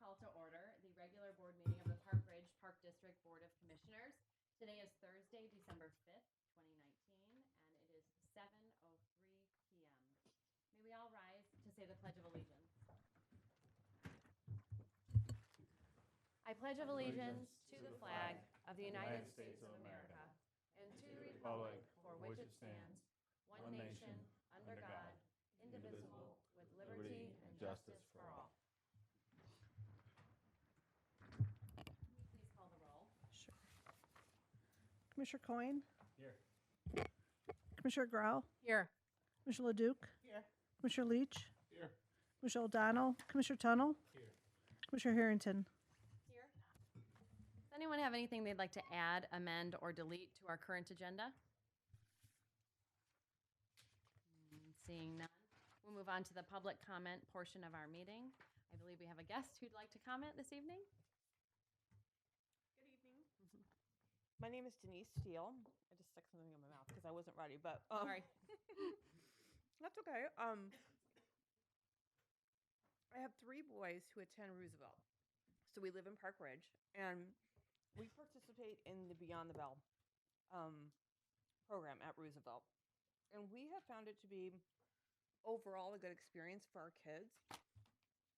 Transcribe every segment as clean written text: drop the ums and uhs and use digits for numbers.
call to order the regular board meeting of the Park Ridge Park District Board of Commissioners. Today is Thursday, December 5th, 2019, and it is 7:03 p.m. May we all rise to say the Pledge of Allegiance. I pledge of allegiance to the flag of the United States of America and to the republic for which it stands, one nation, under God, indivisible, with liberty and justice for all. Please call the roll. Sure. Commissioner Coyne? Here. Commissioner Grau? Here. Commissioner LeDuc? Here. Commissioner Leach? Here. Commissioner O'Donnell? Commissioner Tunnell? Here. Commissioner Harrington? Here. Does anyone have anything they'd like to add, amend, or delete to our current agenda? Seeing none, we'll move on to the public comment portion of our meeting. I believe we have a guest who'd like to comment this evening. Good evening. My name is Denise Steele. I just stuck something in my mouth because I wasn't ready, but Sorry. that's okay. I have 3 boys who attend Roosevelt. So we live in Park Ridge, and we participate in the Beyond the Bell program at Roosevelt. And we have found it to be overall a good experience for our kids.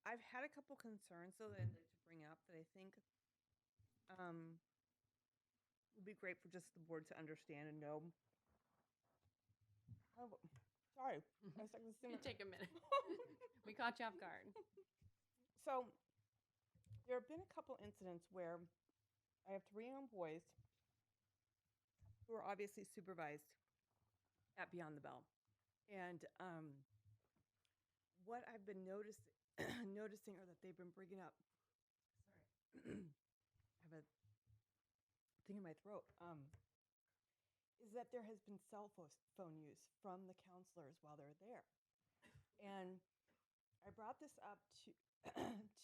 I've had a couple concerns, though, that I'd like to bring up that I think would be great for just the board to understand and know. Oh, sorry. I stuck this in You my- take a minute. We caught you off guard. So there have been a couple incidents where I have 3 young boys who are obviously supervised at Beyond the Bell. And what I've been noticing or that they've been bringing up, sorry, I have a thing in my throat, is that there has been cell phone use from the counselors while they're there. And I brought this up to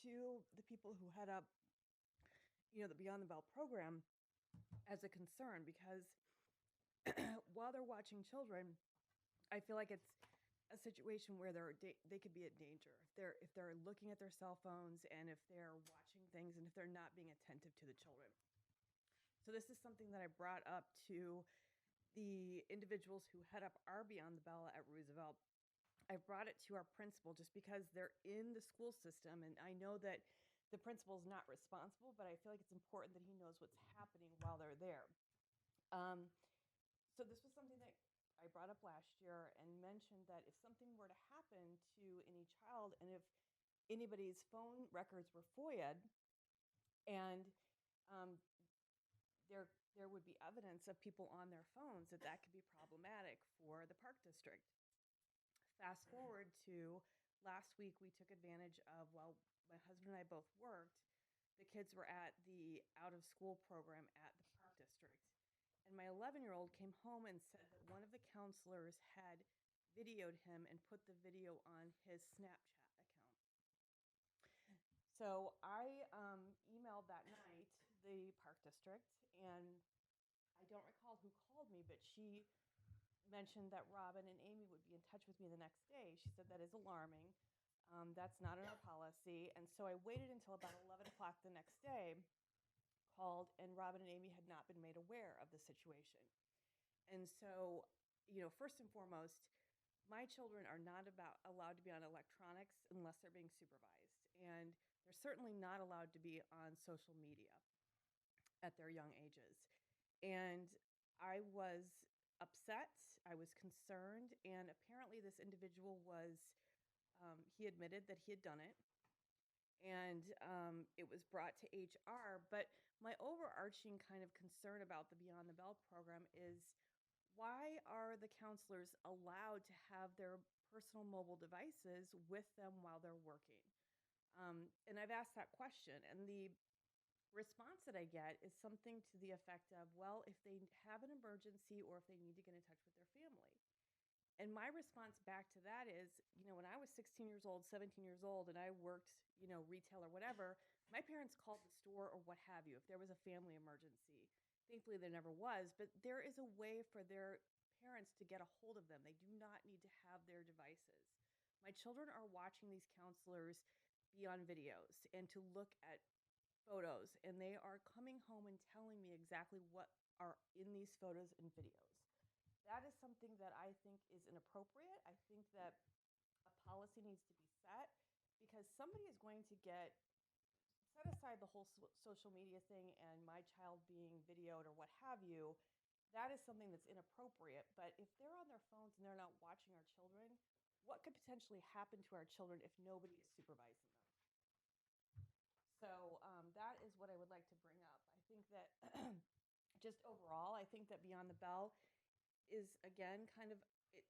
to the people who head up, the Beyond the Bell program as a concern, because while they're watching children, I feel like it's a situation where they could be at danger if they're looking at their cell phones and if they're watching things and if they're not being attentive to the children. So this is something that I brought up to the individuals who head up our Beyond the Bell at Roosevelt. I brought it to our principal just because they're in the school system, and I know that the principal is not responsible, but I feel like it's important that he knows what's happening while they're there. So this was something that I brought up last year and mentioned that if something were to happen to any child and if anybody's phone records were FOIA'd and there would be evidence of people on their phones, that could be problematic for the park district. Fast forward to last week, we took advantage of, while my husband and I both worked, the kids were at the out-of-school program at the park district. And my 11-year-old came home and said that one of the counselors had videoed him and put the video on his Snapchat account. So I emailed that night the park district, and I don't recall who called me, but she mentioned that Robin and Amy would be in touch with me the next day. She said that is alarming. That's not in our policy. And so I waited until about 11 o'clock the next day, called, and Robin and Amy had not been made aware of the situation. And so, first and foremost, my children are not allowed to be on electronics unless they're being supervised. And they're certainly not allowed to be on social media at their young ages. And I was upset, I was concerned, and apparently this individual he admitted that he had done it, and it was brought to HR. But my overarching kind of concern about the Beyond the Bell program is, why are the counselors allowed to have their personal mobile devices with them while they're working? And I've asked that question, and the response that I get is something to the effect of, well, if they have an emergency or if they need to get in touch with their family. And my response back to that is, when I was 16 years old, 17 years old, and I worked, retail or whatever, my parents called the store or what have you if there was a family emergency. Thankfully, there never was, but there is a way for their parents to get a hold of them. They do not need to have their devices. My children are watching these counselors be on videos and to look at photos, and they are coming home and telling me exactly what are in these photos and videos. That is something that I think is inappropriate. I think that a policy needs to be set because somebody is going to set aside the whole social media thing and my child being videoed or what have you. That is something that's inappropriate. But if they're on their phones and they're not watching our children, what could potentially happen to our children if nobody is supervising them? So that is what I would like to bring up. I think that just overall, I think that Beyond the Bell is, again, kind of,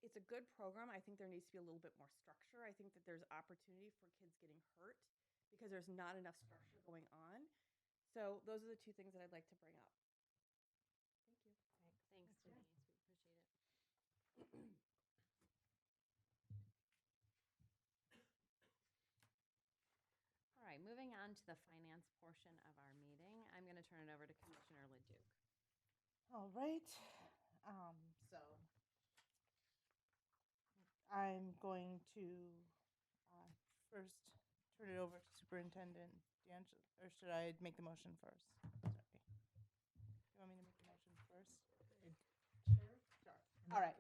it's a good program. I think there needs to be a little bit more structure. I think that there's opportunity for kids getting hurt because there's not enough structure going on. So those are the two things that I'd like to bring up. Thank you. Thanks, Denise. We appreciate it. All right, moving on to the finance portion of our meeting, I'm going to turn it over to Commissioner Leduc. All right. So I'm going to first turn it over to Superintendent D'Angelo, or should I make the motion first? Sorry. You want me to make the motion first? Sure. All right.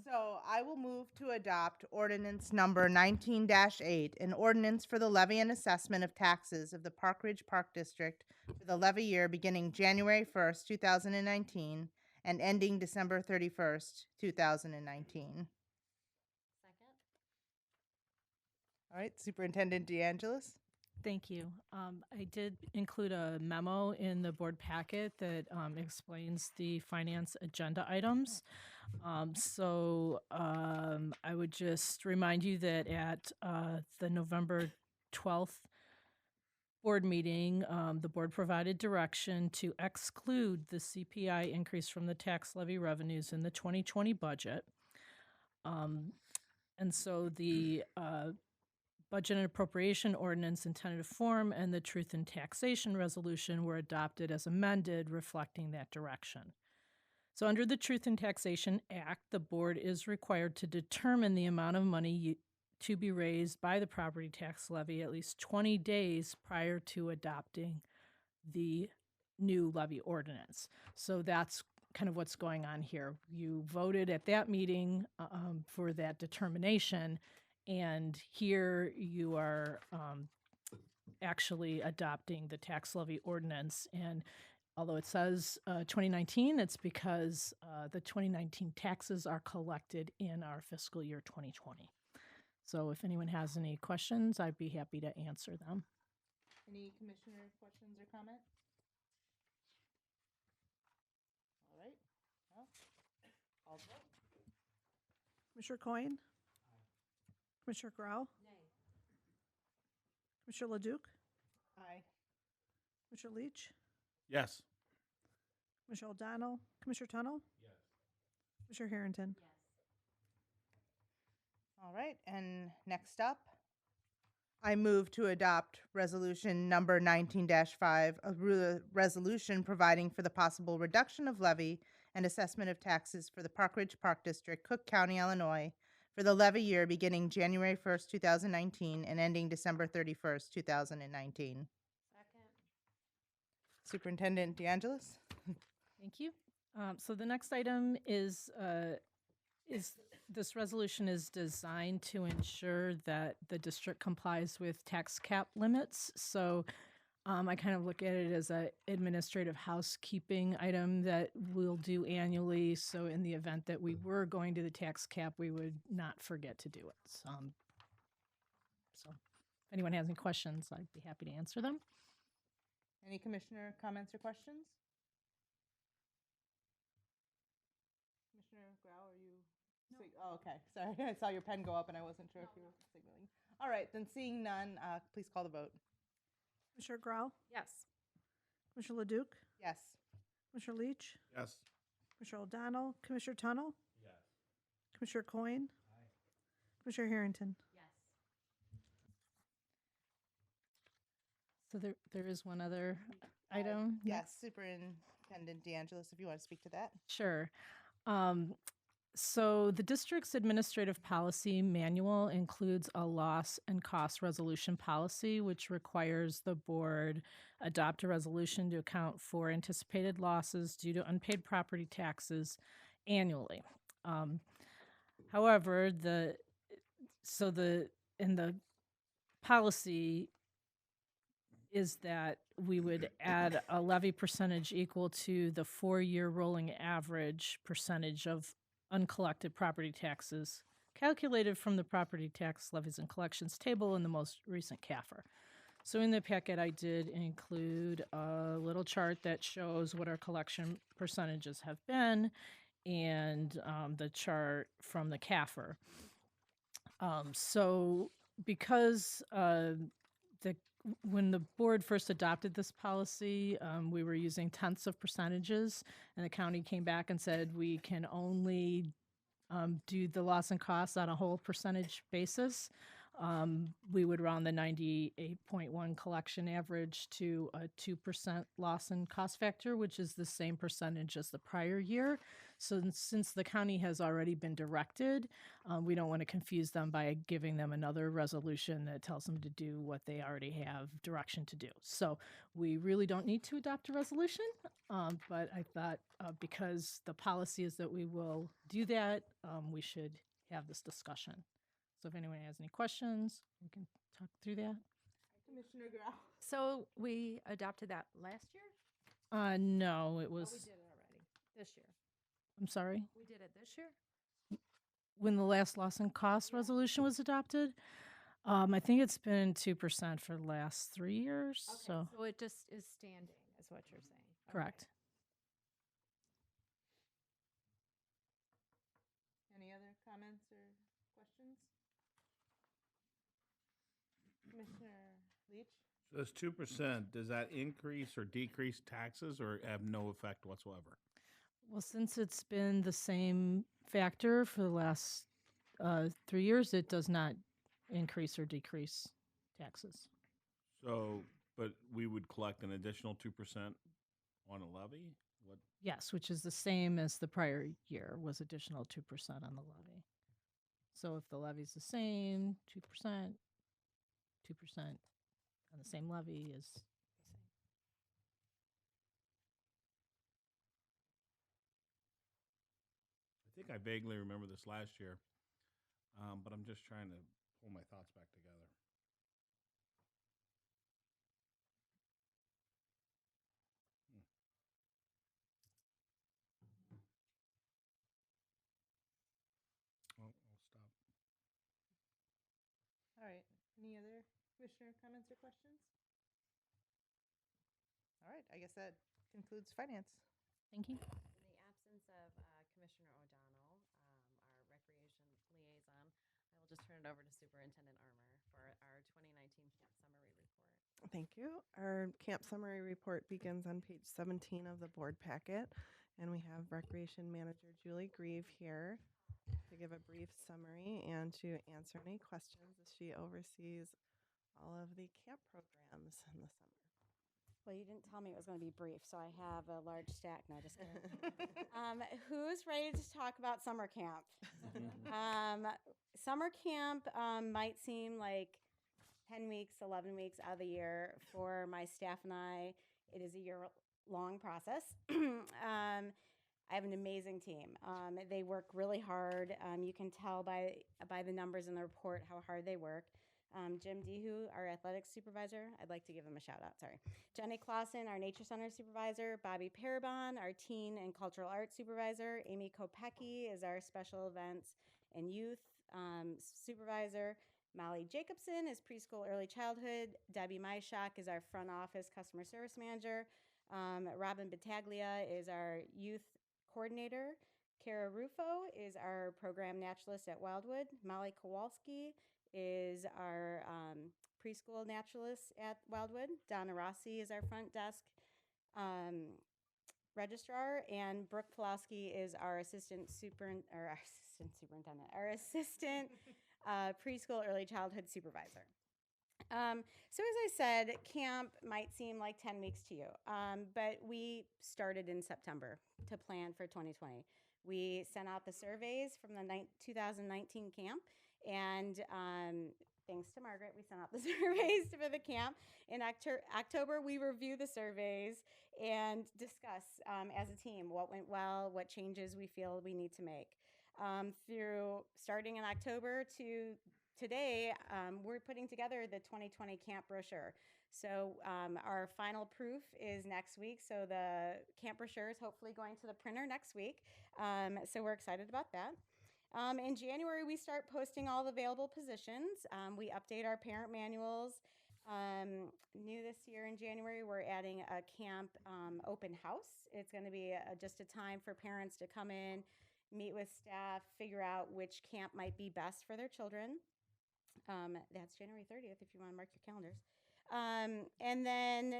So I will move to adopt ordinance number 19-8, an ordinance for the levy and assessment of taxes of the Park Ridge Park District for the levy year beginning January 1st, 2019, and ending December 31st, 2019. Second? All right, Superintendent DeAngelis. Thank you. I did include a memo in the board packet that explains the finance agenda items. I would just remind you that at the November 12th board meeting, the board provided direction to exclude the CPI increase from the tax levy revenues in the 2020 budget. And so the Budget and Appropriation Ordinance in tentative form and the Truth in Taxation Resolution were adopted as amended, reflecting that direction. So under the Truth in Taxation Act, the board is required to determine the amount of money to be raised by the property tax levy at least 20 days prior to adopting the new levy ordinance. So that's kind of what's going on here. You voted at that meeting for that determination, and here you are actually adopting the tax levy ordinance. And although it says 2019, it's because the 2019 taxes are collected in our fiscal year 2020. So if anyone has any questions, I'd be happy to answer them. Any commissioner questions or comments? All right. Well, call the vote. Commissioner Coyne? Commissioner Grau? Nay. Commissioner Leduc? Aye. Commissioner Leach? Yes. Commissioner O'Donnell? Commissioner Tunnell? Yes. Commissioner Harrington? Yes. All right, and next up, I move to adopt resolution number 19-5, a resolution providing for the possible reduction of levy and assessment of taxes for the Park Ridge Park District, Cook County, Illinois, for the levy year beginning January 1st, 2019, and ending December 31st, 2019. Second? Superintendent DeAngelis. Thank you. So the next item is this resolution is designed to ensure that the district complies with tax cap limits. So I kind of look at it as an administrative housekeeping item that we'll do annually. So in the event that we were going to the tax cap, we would not forget to do it. So if anyone has any questions, I'd be happy to answer them. Any commissioner comments or questions? Commissioner Grau, are you? Oh, okay. Sorry, I saw your pen go up and I wasn't sure if you were signaling. All right, then seeing none, please call the vote. Commissioner Grau? Yes. Commissioner Leduc? Yes. Commissioner Leach? Yes. Commissioner O'Donnell? Commissioner Tunnell? Yes. Commissioner Coyne? Commissioner Harrington? Yes. So there is one other item. Yes, Superintendent DeAngelis, if you want to speak to that. Sure. So the district's administrative policy manual includes a loss and cost resolution policy, which requires the board adopt a resolution to account for anticipated losses due to unpaid property taxes annually. However, in the policy is that we would add a levy percentage equal to the 4-year rolling average percentage of uncollected property taxes calculated from the property tax levies and collections table in the most recent CAFR. So in the packet, I did include a little chart that shows what our collection percentages have been and the chart from the CAFR. So because when the board first adopted this policy, we were using tenths of percentages, and the county came back and said we can only do the loss and costs on a whole percentage basis. We would round the 98.1 collection average to a 2% loss and cost factor, which is the same percentage as the prior year. So since the county has already been directed, we don't want to confuse them by giving them another resolution that tells them to do what they already have direction to do. So we really don't need to adopt a resolution, but I thought because the policy is that we will do that, we should have this discussion. So if anyone has any questions, we can talk through that. Commissioner Grau. So we adopted that last year? No, it was, We did it already, this year. I'm sorry, We did it this year? when the last loss and cost resolution was adopted. I think it's been 2% for the last 3 years, so, So it just is standing, is what you're saying? Okay. correct. Any other comments or questions? Commissioner Leach? So this 2%, does that increase or decrease taxes or have no effect whatsoever? Well, since it's been the same factor for the last 3 years, it does not increase or decrease taxes. So, but we would collect an additional 2% on a levy? What? Yes, which is the same as the prior year, was additional 2% on the levy. So if the levy's the same, 2%, 2% on the same levy is the same. I think I vaguely remember this last year, but I'm just trying to pull my thoughts back together. I'll stop. All right. Any other commissioner comments or questions? All right. I guess that concludes finance. Thank you. In the absence of Commissioner O'Donnell, our recreation liaison, I will just turn it over to Superintendent Armour for our 2019 camp summary report. Thank you. Our camp summary report begins on page 17 of the board packet, and we have Recreation Manager Julie Grieve here to give a brief summary and to answer any questions as she oversees all of the camp programs in the summer. Well, you didn't tell me it was going to be brief, so I have a large stack. No, just kidding. Who's ready to talk about summer camp? Summer camp might seem like 10 weeks, 11 weeks out of the year. For my staff and I, it is a year-long process. I have an amazing team. They work really hard. You can tell by the numbers in the report how hard they work. Jim Dehu, our athletics supervisor, I'd like to give him a shout out, sorry. Jenny Clausen, our nature center supervisor. Bobby Parabon, our teen and cultural arts supervisor. Amy Kopecki is our special events and youth supervisor. Molly Jacobson is preschool early childhood. Debbie Myshak is our front office customer service manager. Robin Battaglia is our youth coordinator. Kara Rufo is our program naturalist at Wildwood. Molly Kowalski is our preschool naturalist at Wildwood. Donna Rossi is our front desk registrar, and Brooke Pulaski is our assistant superintendent, our assistant preschool early childhood supervisor. So as I said, camp might seem like 10 weeks to you, but we started in September to plan for 2020. We sent out the surveys from the 2019 camp, and thanks to Margaret, we sent out the surveys for the camp. In October, we review the surveys and discuss as a team what went well, what changes we feel we need to make. Through starting in October to today, we're putting together the 2020 camp brochure. So our final proof is next week. So the camp brochure is hopefully going to the printer next week. So we're excited about that. In January, we start posting all the available positions. We update our parent manuals. New this year in January, we're adding a camp open house. It's going to be just a time for parents to come in, meet with staff, figure out which camp might be best for their children. That's January 30th if you want to mark your calendars. And then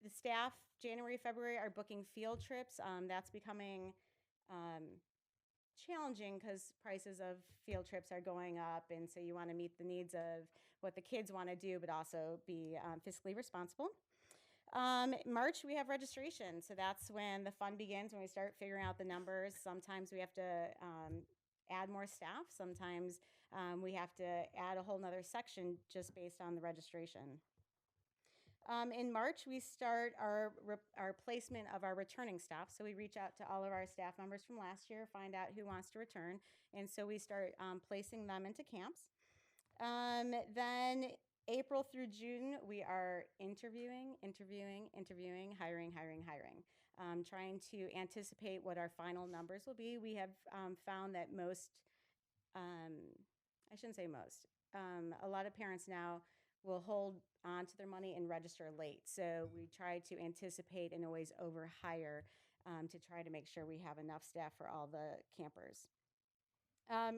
the staff, January, February, are booking field trips. That's becoming challenging because prices of field trips are going up, and so you want to meet the needs of what the kids want to do, but also be fiscally responsible. March, we have registration, so that's when the fun begins, when we start figuring out the numbers. Sometimes we have to add more staff. Sometimes we have to add a whole nother section just based on the registration. In March, we start our placement of our returning staff. So we reach out to all of our staff members from last year, find out who wants to return, and so we start placing them into camps. Then April through June, we are interviewing, hiring, trying to anticipate what our final numbers will be. We have found that I shouldn't say most, a lot of parents now will hold on to their money and register late. So we try to anticipate and always overhire to try to make sure we have enough staff for all the campers.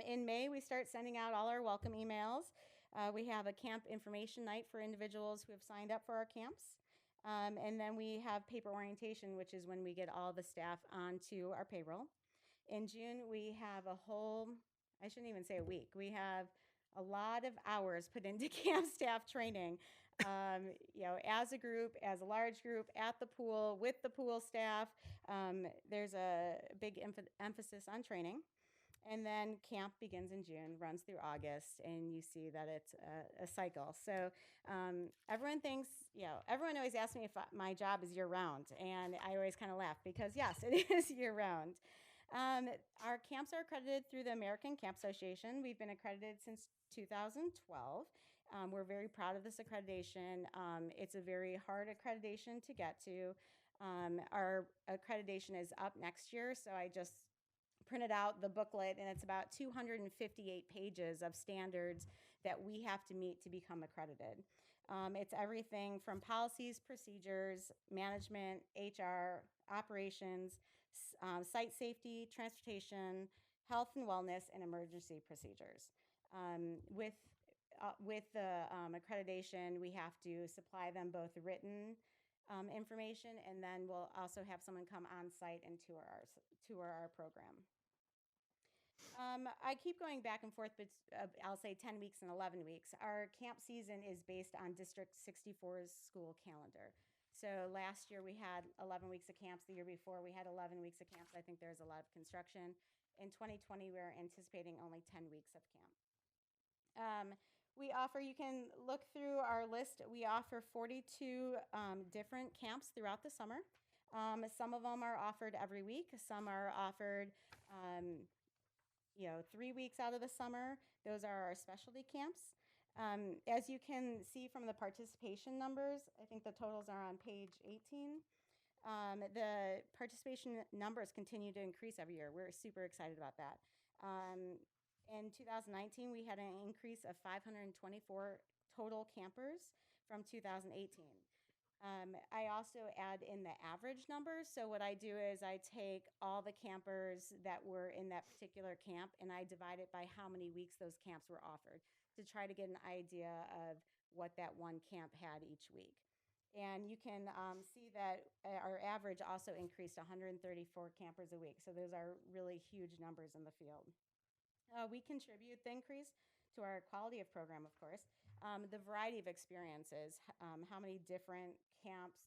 In May, we start sending out all our welcome emails. We have a camp information night for individuals who have signed up for our camps. And then we have paper orientation, which is when we get all the staff onto our payroll. In June, we have a whole, I shouldn't even say a week, we have a lot of hours put into camp staff training. As a group, as a large group, at the pool, with the pool staff, there's a big emphasis on training. And then camp begins in June, runs through August, and you see that it's a cycle. So everyone thinks, everyone always asks me if my job is year-round, and I always kind of laugh because, yes, it is year-round. Our camps are accredited through the American Camp Association. We've been accredited since 2012. We're very proud of this accreditation. It's a very hard accreditation to get to. Our accreditation is up next year, so I just printed out the booklet, and it's about 258 pages of standards that we have to meet to become accredited. It's everything from policies, procedures, management, HR, operations, site safety, transportation, health and wellness, and emergency procedures. With the accreditation, we have to supply them both written information, and then we'll also have someone come on site and tour our program. I keep going back and forth, but I'll say 10 weeks and 11 weeks. Our camp season is based on District 64's school calendar. So last year we had 11 weeks of camps. The year before we had 11 weeks of camps. I think there's a lot of construction. In 2020, we're anticipating only 10 weeks of camp. You can look through our list. We offer 42 different camps throughout the summer. Some of them are offered every week. Some are offered 3 weeks out of the summer. Those are our specialty camps. As you can see from the participation numbers, I think the totals are on page 18. The participation numbers continue to increase every year. We're super excited about that. In 2019, we had an increase of 524 total campers from 2018. I also add in the average numbers. So what I do is I take all the campers that were in that particular camp and I divide it by how many weeks those camps were offered to try to get an idea of what that one camp had each week. And you can see that our average also increased 134 campers a week. So those are really huge numbers in the field. We contribute the increase to our quality of program, of course. The variety of experiences, how many different camps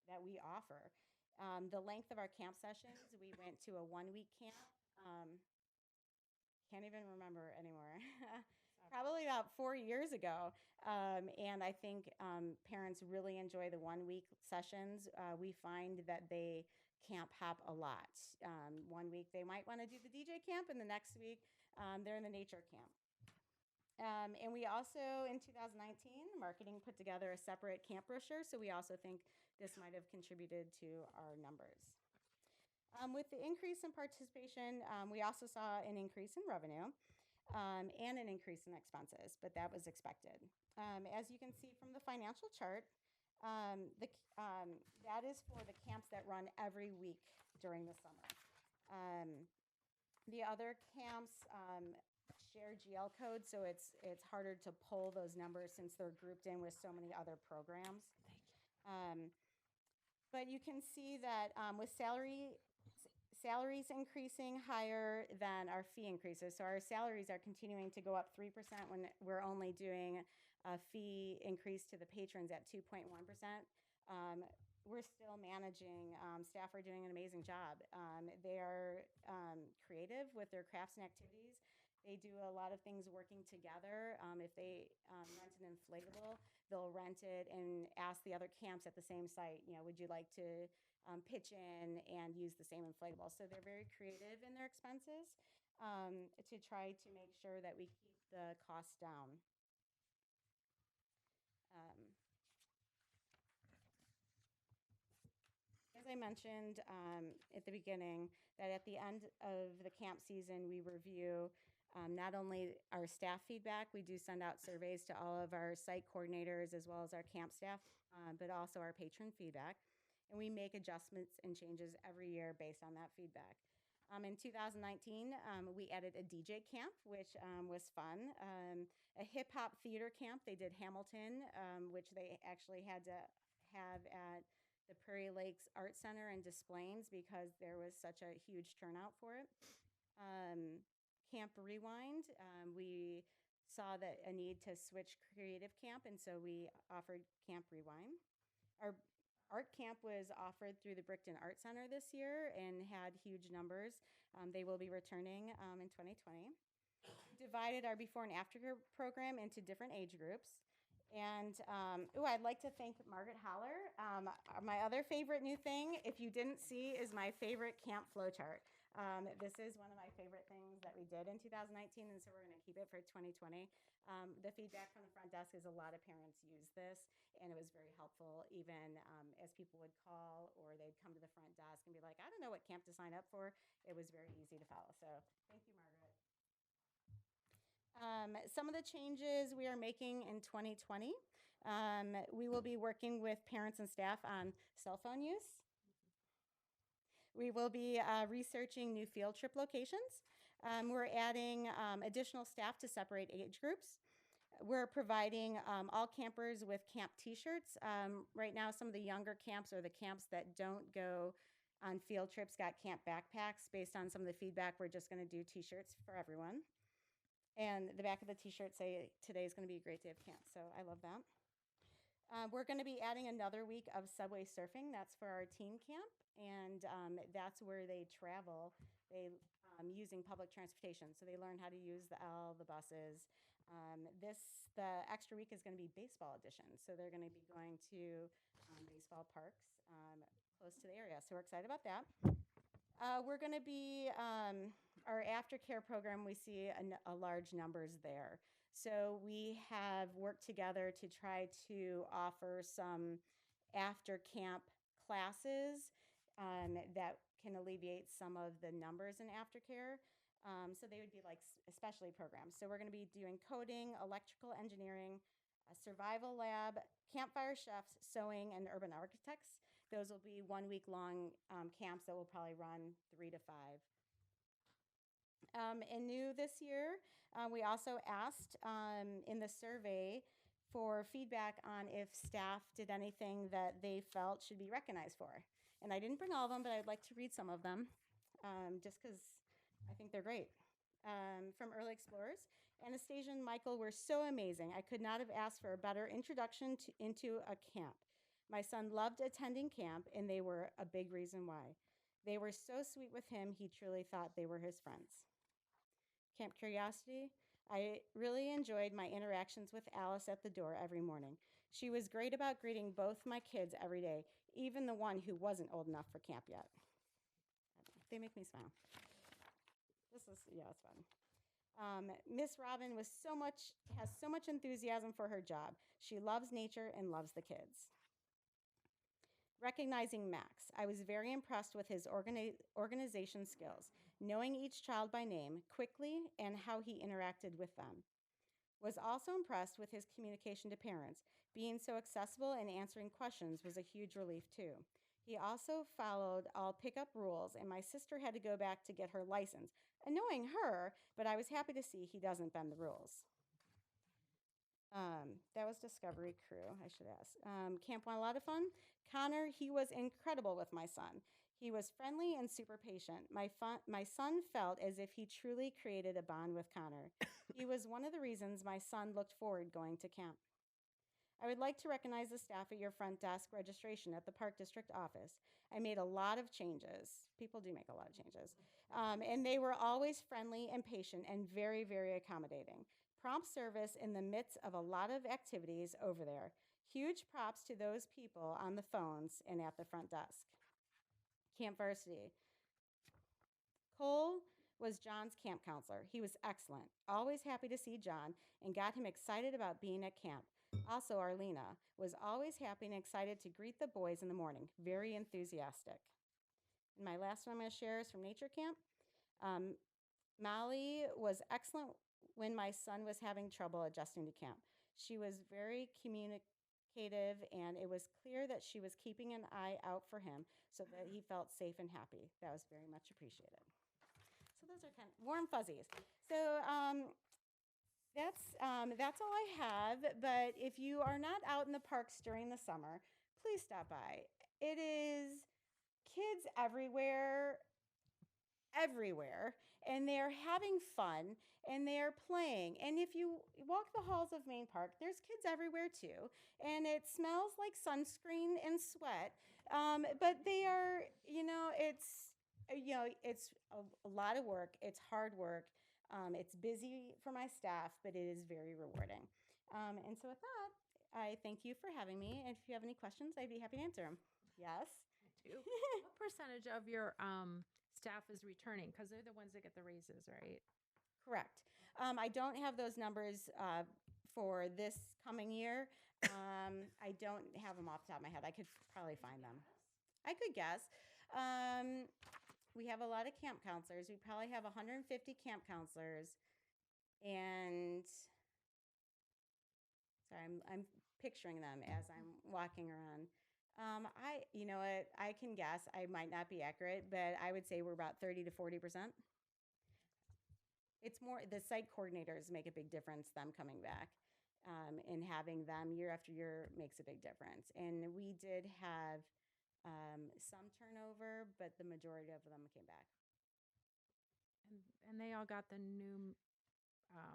that we offer. The length of our camp sessions, we went to a 1-week camp can't even remember anymore. Probably about 4 years ago. And I think parents really enjoy the 1 week sessions. We find that they camp hop a lot. 1 week they might want to do the DJ camp, and the next week they're in the nature camp. And we also, in 2019, marketing put together a separate camp brochure, so we also think this might have contributed to our numbers. With the increase in participation, we also saw an increase in revenue and an increase in expenses, but that was expected. As you can see from the financial chart, that is for the camps that run every week during the summer. The other camps share GL codes, so it's harder to pull those numbers since they're grouped in with so many other programs. But you can see that with salaries increasing higher than our fee increases. So our salaries are continuing to go up 3% when we're only doing a fee increase to the patrons at 2.1%. We're still managing. Staff are doing an amazing job. They are creative with their crafts and activities. They do a lot of things working together. If they rent an inflatable, they'll rent it and ask the other camps at the same site, would you like to pitch in and use the same inflatable? So they're very creative in their expenses to try to make sure that we keep the costs down. As I mentioned at the beginning, that at the end of the camp season, we review not only our staff feedback, we do send out surveys to all of our site coordinators as well as our camp staff, but also our patron feedback. And we make adjustments and changes every year based on that feedback. In 2019, we added a DJ camp, which was fun. A hip hop theater camp. They did Hamilton, which they actually had to have at the Prairie Lakes Art Center and Des Plaines because there was such a huge turnout for it. Camp Rewind, we saw that a need to switch creative camp, and so we offered Camp Rewind. Our art camp was offered through the Brickton Art Center this year and had huge numbers. They will be returning in 2020. We divided our before and after program into different age groups. And I'd like to thank Margaret Holler. My other favorite new thing, if you didn't see, is my favorite camp flow chart. This is one of my favorite things that we did in 2019, and so we're going to keep it for 2020. The feedback from the front desk is a lot of parents use this, and it was very helpful even as people would call or they'd come to the front desk and be like, I don't know what camp to sign up for. It was very easy to follow. So thank you, Margaret. Some of the changes we are making in 2020, we will be working with parents and staff on cell phone use. We will be researching new field trip locations. We're adding additional staff to separate age groups. We're providing all campers with camp t-shirts. Right now, some of the younger camps or the camps that don't go on field trips got camp backpacks. Based on some of the feedback, we're just going to do t-shirts for everyone. And the back of the t-shirt say, today is going to be a great day of camp. So I love that. We're going to be adding another week of subway surfing. That's for our teen camp. And that's where they travel using public transportation. So they learn how to use the L, the buses. The extra week is going to be baseball edition. So they're going to be going to baseball parks close to the area. So we're excited about that. We're going to be, our aftercare program, we see a large numbers there. So we have worked together to try to offer some after camp classes that can alleviate some of the numbers in aftercare. So they would be like specialty programs. So we're going to be doing coding, electrical engineering, a survival lab, campfire chefs, sewing, and urban architects. Those will be 1 week long camps that will probably run 3 to 5. And new this year, we also asked in the survey for feedback on if staff did anything that they felt should be recognized for. And I didn't bring all of them, but I'd like to read some of them just because I think they're great. From Early Explorers, Anastasia and Michael were so amazing. I could not have asked for a better introduction into a camp. My son loved attending camp, and they were a big reason why. They were so sweet with him, he truly thought they were his friends. Camp Curiosity. I really enjoyed my interactions with Alice at the door every morning. She was great about greeting both my kids every day, even the one who wasn't old enough for camp yet. They make me smile. It's fun. Miss Robin has so much enthusiasm for her job. She loves nature and loves the kids. Recognizing Max, I was very impressed with his organization skills, knowing each child by name quickly and how he interacted with them. Was also impressed with his communication to parents. Being so accessible and answering questions was a huge relief too. He also followed all pickup rules, and my sister had to go back to get her license, annoying her, but I was happy to see he doesn't bend the rules. That was Discovery Crew, I should ask. Camp went a lot of fun. Connor, he was incredible with my son. He was friendly and super patient. My son felt as if he truly created a bond with Connor. He was one of the reasons my son looked forward going to camp. I would like to recognize the staff at your front desk registration at the Park District office. I made a lot of changes. People do make a lot of changes. And they were always friendly and patient and very, very accommodating. Prompt service in the midst of a lot of activities over there. Huge props to those people on the phones and at the front desk. Camp Varsity. Cole was John's camp counselor. He was excellent, always happy to see John, and got him excited about being at camp. Also, Arlena was always happy and excited to greet the boys in the morning, very enthusiastic. And my last one I'm going to share is from Nature Camp. Molly was excellent when my son was having trouble adjusting to camp. She was very communicative, and it was clear that she was keeping an eye out for him so that he felt safe and happy. That was very much appreciated. So those are kind of warm fuzzies. So that's all I have. But if you are not out in the parks during the summer, please stop by. It is kids everywhere, and they're having fun and they're playing. And if you walk the halls of Main Park, there's kids everywhere too, and it smells like sunscreen and sweat. But they are, it's a lot of work. It's hard work. It's busy for my staff, but it is very rewarding. And so with that, I thank you for having me. And if you have any questions, I'd be happy to answer them. Yes. What percentage of your staff is returning? Because they're the ones that get the raises, right? Correct. I don't have those numbers for this coming year. I don't have them off the top of my head. I could probably find them. I could guess. We have a lot of camp counselors. We probably have 150 camp counselors. And sorry, I'm picturing them as I'm walking around. I can guess. I might not be accurate, but I would say we're about 30 to 40%. It's more the site coordinators make a big difference. Them coming back and having them year after year makes a big difference. And we did have some turnover, but the majority of them came back. And they all got the new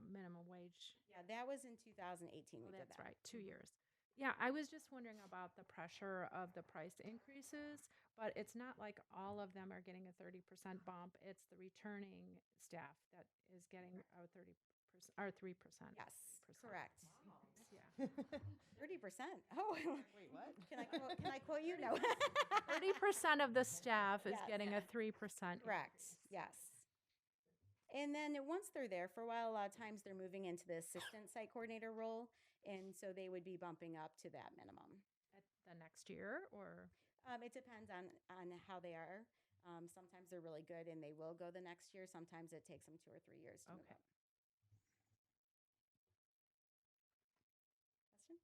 minimum wage. Yeah, that was in 2018. Oh, that's right, 2 years. Yeah, I was just wondering about the pressure of the price increases, but it's not like all of them are getting a 30% bump. It's the returning staff that is getting a 30% or 3%. Yes, correct. Yeah. 30%. Oh, Wait, what? Can I quote you? No. 30% of the staff is Yes. getting a 3%. Correct. Yes. And then once they're there for a while, a lot of times they're moving into the assistant site coordinator role, and so they would be bumping up to that minimum. At the next year, or It depends on how they are. Sometimes they're really good and they will go the next year. Sometimes it takes them 2 or 3 years to move Okay. up. Questions?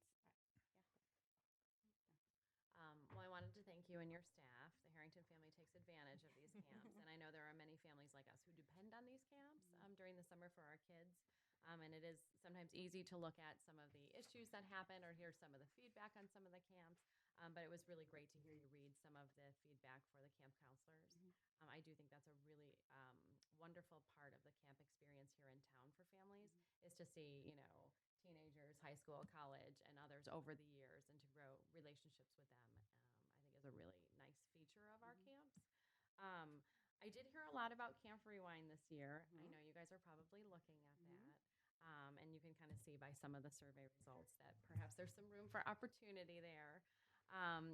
Well, I wanted to thank you and your staff. The Harrington family takes advantage of these camps, and I know there are many families like us who depend on these camps during the summer for our kids. And it is sometimes easy to look at some of the issues that happen or hear some of the feedback on some of the camps. But it was really great to hear you read some of the feedback for the camp counselors. I do think that's a really wonderful part of the camp experience here in town for families is to see, teenagers, high school, college, and others over the years and to grow relationships with them. I think is a really nice feature of our camps. I did hear a lot about Camp Rewind this year. I Mhm. know you guys are probably looking at that. And you can kind of see by some of the survey results that perhaps there's some room for opportunity there.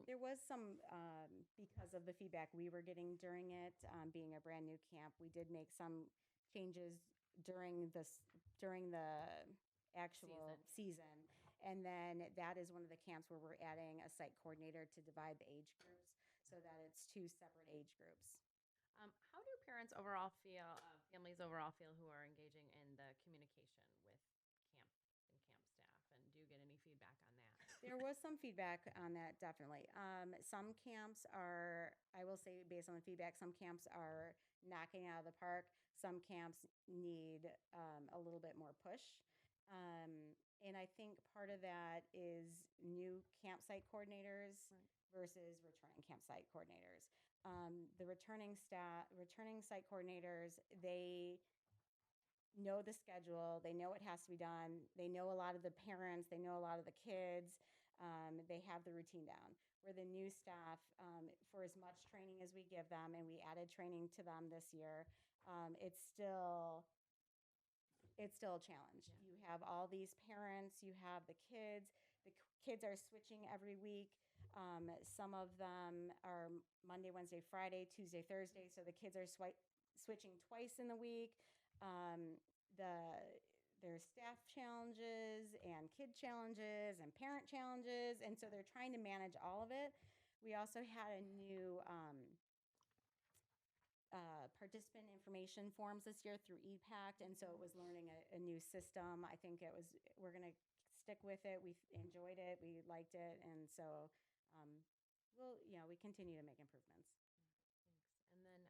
There was some, because of the feedback we were getting during it, being a brand new camp, we did make some changes during during the actual season. And then that is one of the camps where we're adding a site coordinator to divide the age groups so that it's 2 separate age groups. How do parents overall feel, families overall feel who are engaging in the communication with camp and camp staff? And do you get any feedback on that? There was some feedback on that, definitely. Some camps are, I will say, based on the feedback, some camps are knocking out of the park. Some camps need a little bit more push. And I think part of that is new campsite coordinators versus returning campsite coordinators. The returning site coordinators, they know the schedule, they know what has to be done, they know a lot of the parents, they know a lot of the kids, they have the routine down. Where the new staff, for as much training as we give them, and we added training to them this year, it's still a challenge. Yeah. You have all these parents, you have the kids. The kids are switching every week. Some of them are Monday, Wednesday, Friday, Tuesday, Thursday. So the kids are switching twice in the week. Um, there's staff challenges and kid challenges and parent challenges. And so they're trying to manage all of it. We also had a new participant information forms this year through EPACT, and so it was learning a new system. I think we're going to stick with it. We enjoyed it, we liked it, and so we continue to make improvements. Thanks. And then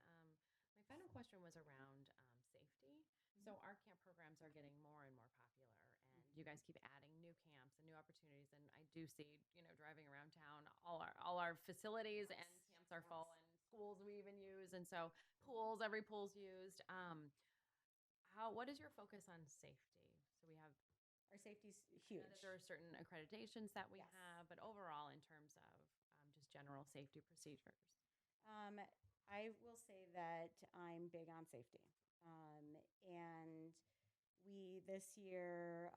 my final question was around safety. So our camp programs are getting more and more popular, and you guys keep adding new camps and new opportunities. And I do see, driving around town, all our facilities and camps are full, and schools we even use, and so every pool's used. What is your focus on safety? So we have. Our safety's I know huge. that there are certain accreditations that we Yes. have, but overall, in terms of just general safety procedures. I will say that I'm big on safety. And this year,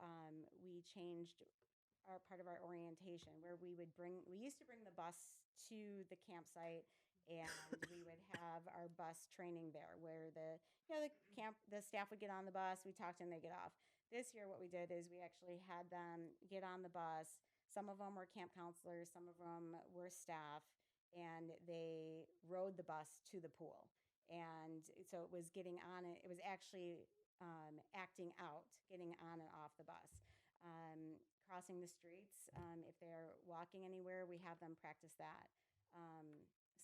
we changed part of our orientation where we used to bring the bus to the campsite, and we would have our bus training there where the staff would get on the bus, we talked and they get off. This year, what we did is we actually had them get on the bus. Some of them were camp counselors, some of them were staff, and they rode the bus to the pool. And so it was getting on it. It was actually acting out, getting on and off the bus. Crossing the streets, if they're walking anywhere, we have them practice that.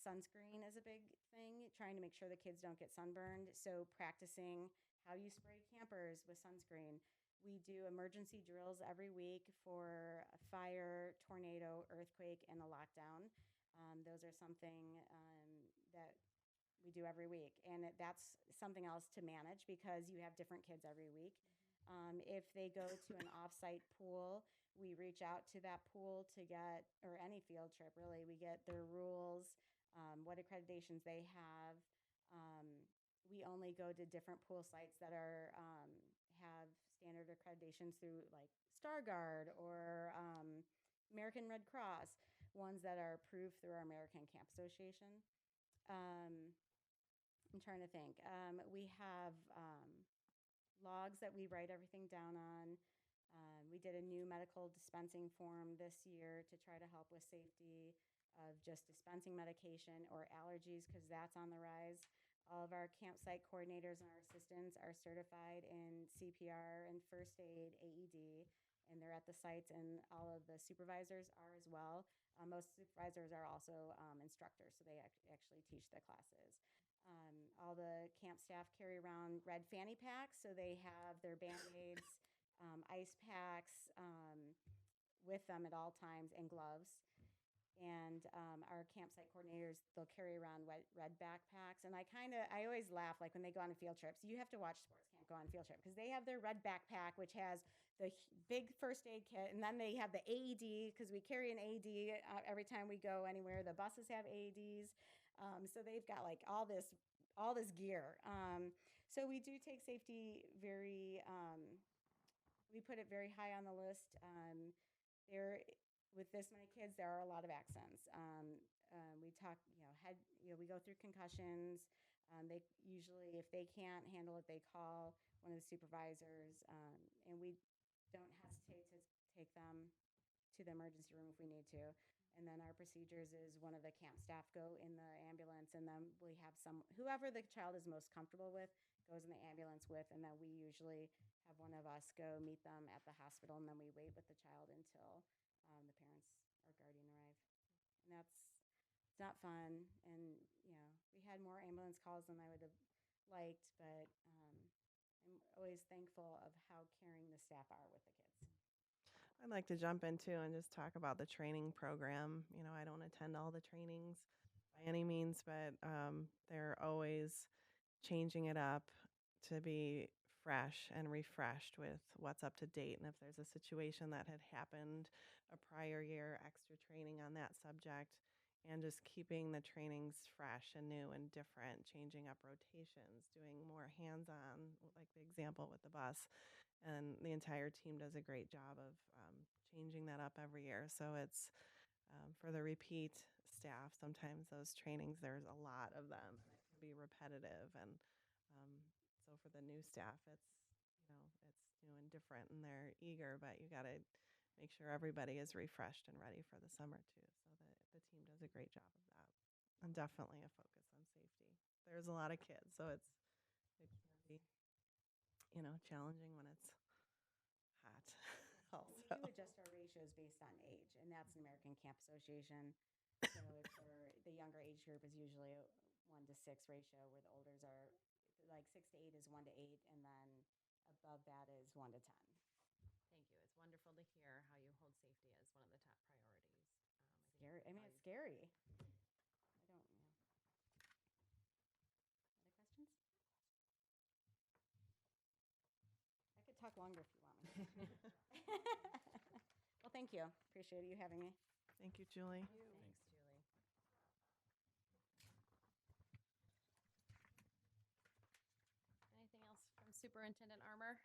Sunscreen is a big thing, trying to make sure the kids don't get sunburned. So practicing how you spray campers with sunscreen. We do emergency drills every week for a fire, tornado, earthquake, and a lockdown. Those are something that we do every week. And that's something else to manage because you have different kids every week. If they go to an off-site pool, we reach out to that pool to get, or any field trip really, we get their rules, what accreditations they have. We only go to different pool sites that have standard accreditations through like StarGuard or American Red Cross, ones that are approved through our American Camp Association. I'm trying to think. We have logs that we write everything down on. We did a new medical dispensing form this year to try to help with safety of just dispensing medication or allergies because that's on the rise. All of our campsite coordinators and our assistants are certified in CPR and first aid, AED, and they're at the sites, and all of the supervisors are as well. Most supervisors are also instructors, so they actually teach the classes. All the camp staff carry around red fanny packs, so they have their Band-Aids, ice packs with them at all times, and gloves. And our campsite coordinators, they'll carry around red backpacks. And I always laugh, like when they go on field trips. You have to watch Sports Camp go on field trip because they have their red backpack, which has the big first aid kit, and then they have the AED because we carry an AED every time we go anywhere. The buses have AEDs. So they've got like all this gear. So we do take safety very, we put it very high on the list. There, with this many kids, there are a lot of accidents. We talk, we go through concussions. They usually, if they can't handle it, they call one of the supervisors, and we don't hesitate to take them to the emergency room if we need to. And then our procedures is one of the camp staff go in the ambulance, and then we have whoever the child is most comfortable with goes in the ambulance with, and then we usually have one of us go meet them at the hospital, and then we wait with the child until the parents or guardian arrive. And it's not fun, and we had more ambulance calls than I would have liked, but I'm always thankful of how caring the staff are with the kids. I'd like to jump in too and just talk about the training program. I don't attend all the trainings by any means, but they're always changing it up to be fresh and refreshed with what's up to date. And if there's a situation that had happened a prior year, extra training on that subject, and just keeping the trainings fresh and new and different, changing up rotations, doing more hands-on, like the example with the bus. And the entire team does a great job of changing that up every year. So it's for the repeat staff, sometimes those trainings, there's a lot of them. It can be repetitive. And so for the new staff, it's new and different, and they're eager, but you got to make sure everybody is refreshed and ready for the summer too. So the team does a great job of that. And definitely a focus on safety. There's a lot of kids, so it can be challenging when it's hot. Also, we do adjust our ratios based on age, and that's an American Camp Association. So for the younger age group is usually a 1 to 6 ratio, where the olders are like 6 to 8 is 1 to 8, and then above that is 1 to 10. Thank you. It's wonderful to hear how you hold safety as one of the top priorities. Scary. I mean, it's scary. I don't. Other questions? I could talk longer if you want me. Well, thank you. Appreciate you having me. thank you, Julie. Thanks, Julie. Anything else from Superintendent Armour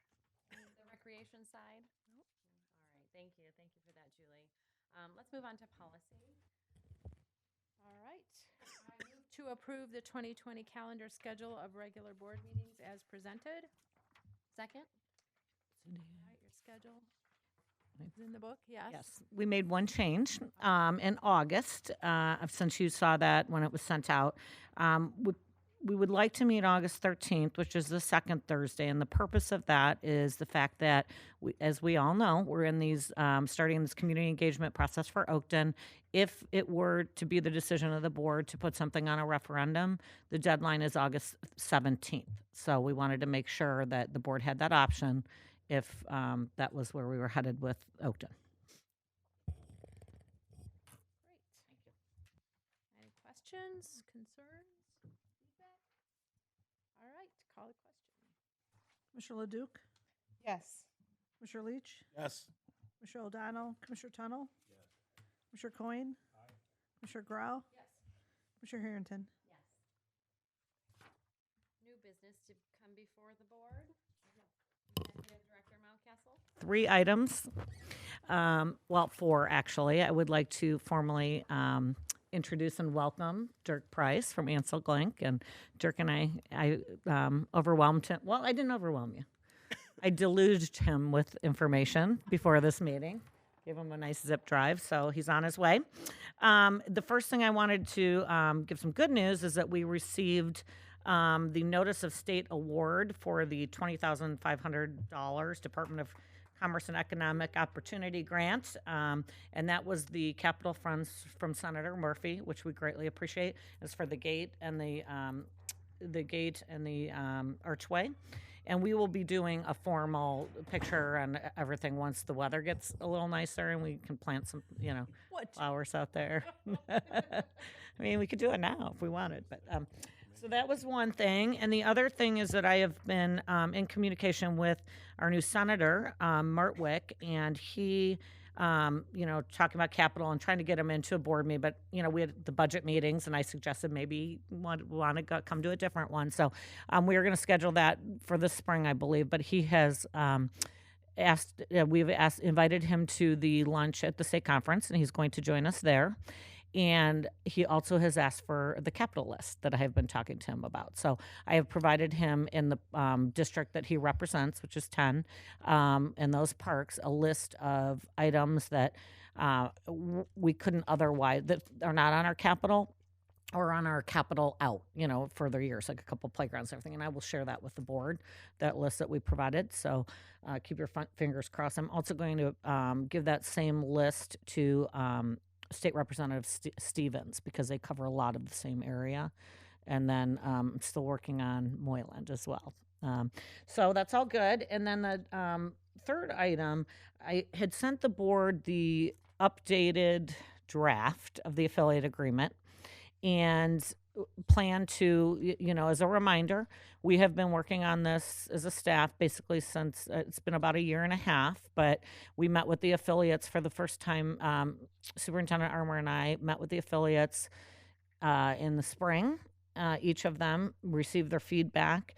on the recreation side? Nope. All right, thank you. Thank you for that, Julie. Let's move on to policy. All right. I move to approve the 2020 calendar schedule of regular board meetings as presented. Second? All right, your schedule is in the book, yes? Yes, we made one change in August, since you saw that when it was sent out. We would like to meet August 13th, which is the second Thursday, and the purpose of that is the fact that, as we all know, we're in these starting this community engagement process for Oakton. If it were to be the decision of the board to put something on a referendum, the deadline is August 17th. So we wanted to make sure that the board had that option if that was where we were headed with Oakton. Great. Thank you. Any questions, concerns, feedback? All right, call the question. Commissioner Leduc, Yes. Commissioner Leach, Yes. Commissioner O'Donnell, Commissioner Tunnel, Commissioner Coyne, Commissioner Grau, Yes. Commissioner Harrington. Yes. New business to come before the board. Executive Director Mountcastle. 3 items. Well, 4 actually. I would like to formally introduce and welcome Dirk Price from Ansel Glenk. And Dirk and I overwhelmed him. Well, I didn't overwhelm you. I deluged him with information before this meeting. Gave him a nice zip drive, so he's on his way. The first thing I wanted to give some good news is that we received the Notice of State Award for the $20,500 Department of Commerce and Economic Opportunity Grant, and that was the capital funds from Senator Murphy, which we greatly appreciate. It's for the gate and the archway. And we will be doing a formal picture and everything once the weather gets a little nicer and we can plant some, flowers out there. I mean, we could do it now if we wanted, but so that was one thing. And the other thing is that I have been in communication with our new senator, Martwick, and he talking about capital and trying to get him into a board meeting. But, we had the budget meetings, and I suggested maybe want to come to a different one. So we are going to schedule that for this spring, I believe. But he has invited him to the lunch at the state conference, and he's going to join us there. And he also has asked for the capital list that I have been talking to him about. So I have provided him in the district that he represents, which is 10, in those parks, a list of items that we couldn't otherwise, that are not on our capital or on our capital out, further years, like a couple playgrounds and everything. And I will share that with the board, that list that we provided. So keep your fingers crossed. I'm also going to give that same list to State Representative Stevens, because they cover a lot of the same area. And then I'm still working on Moyland as well. So that's all good. And then the third item, I had sent the board the updated draft of the affiliate agreement, and plan to, as a reminder, we have been working on this as a staff basically since it's been about a year and a half, but we met with the affiliates for the first time. Superintendent Armour and I met with the affiliates in the spring. Each of them received their feedback,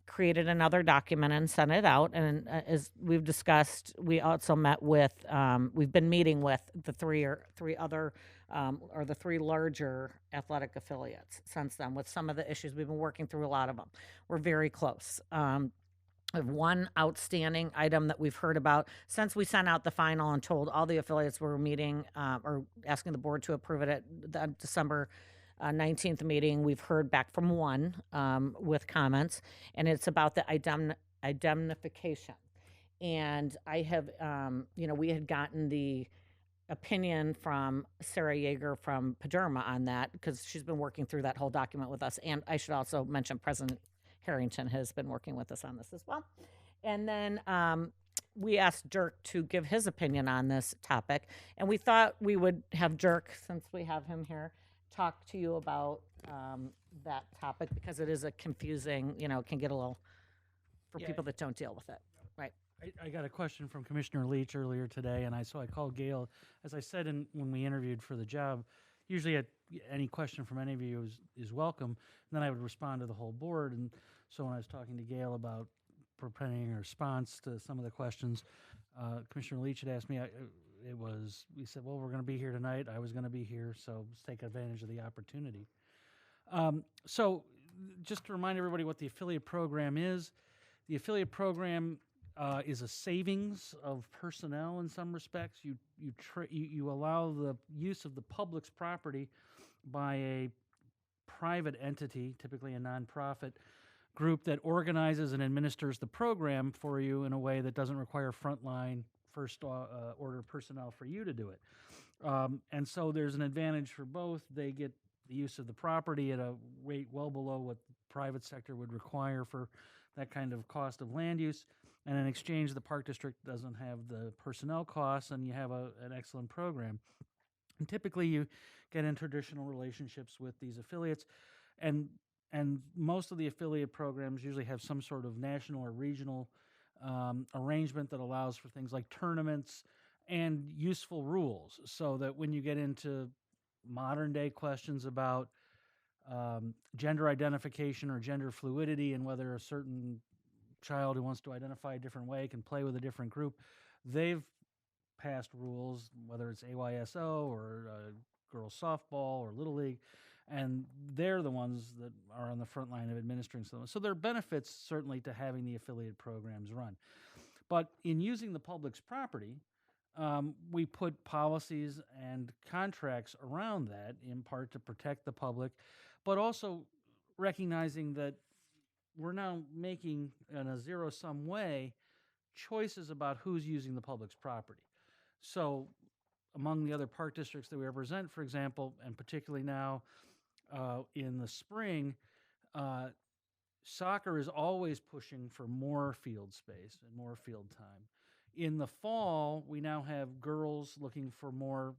created another document, and sent it out. And as we've discussed, we also met with, we've been meeting with the three larger athletic affiliates since then, with some of the issues. We've been working through a lot of them. We're very close. We have one outstanding item that we've heard about since we sent out the final and told all the affiliates we were meeting or asking the board to approve it at the December 19th meeting. We've heard back from one with comments, and it's about the indemnification. And I have, we had gotten the opinion from Sarah Yeager from Paderma on that, because she's been working through that whole document with us. And I should also mention President Harrington has been working with us on this as well. And then we asked Dirk to give his opinion on this topic. And we thought we would have Dirk, since we have him here, talk to you about that topic, because it is a confusing, it can get a little, for people that don't deal with it. Right. I got a question from Commissioner Leach earlier today, and so I called Gail. As I said when we interviewed for the job, usually any question from any of you is welcome, and then I would respond to the whole board. And so when I was talking to Gail about preparing a response to some of the questions, Commissioner Leach had asked me, we said, well, we're going to be here tonight. I was going to be here, so let's take advantage of the opportunity. So just to remind everybody what the affiliate program is, the affiliate program is a savings of personnel in some respects. You allow the use of the public's property by a private entity, typically a nonprofit group, that organizes and administers the program for you in a way that doesn't require frontline first order personnel for you to do it. And so there's an advantage for both. They get the use of the property at a rate well below what the private sector would require for that kind of cost of land use. And in exchange, the park district doesn't have the personnel costs, and you have an excellent program. And typically, you get in traditional relationships with these affiliates, and most of the affiliate programs usually have some sort of national or regional arrangement that allows for things like tournaments and useful rules, so that when you get into modern day questions about gender identification or gender fluidity, and whether a certain child who wants to identify a different way can play with a different group, they've passed rules, whether it's AYSO or girls softball or Little League, and they're the ones that are on the front line of administering some. So there are benefits certainly to having the affiliate programs run. But in using the public's property, we put policies and contracts around that, in part to protect the public, but also recognizing that we're now making, in a zero-sum way, choices about who's using the public's property. So among the other park districts that we represent, for example, and particularly now in the spring, soccer is always pushing for more field space and more field time. In the fall, we now have girls looking for more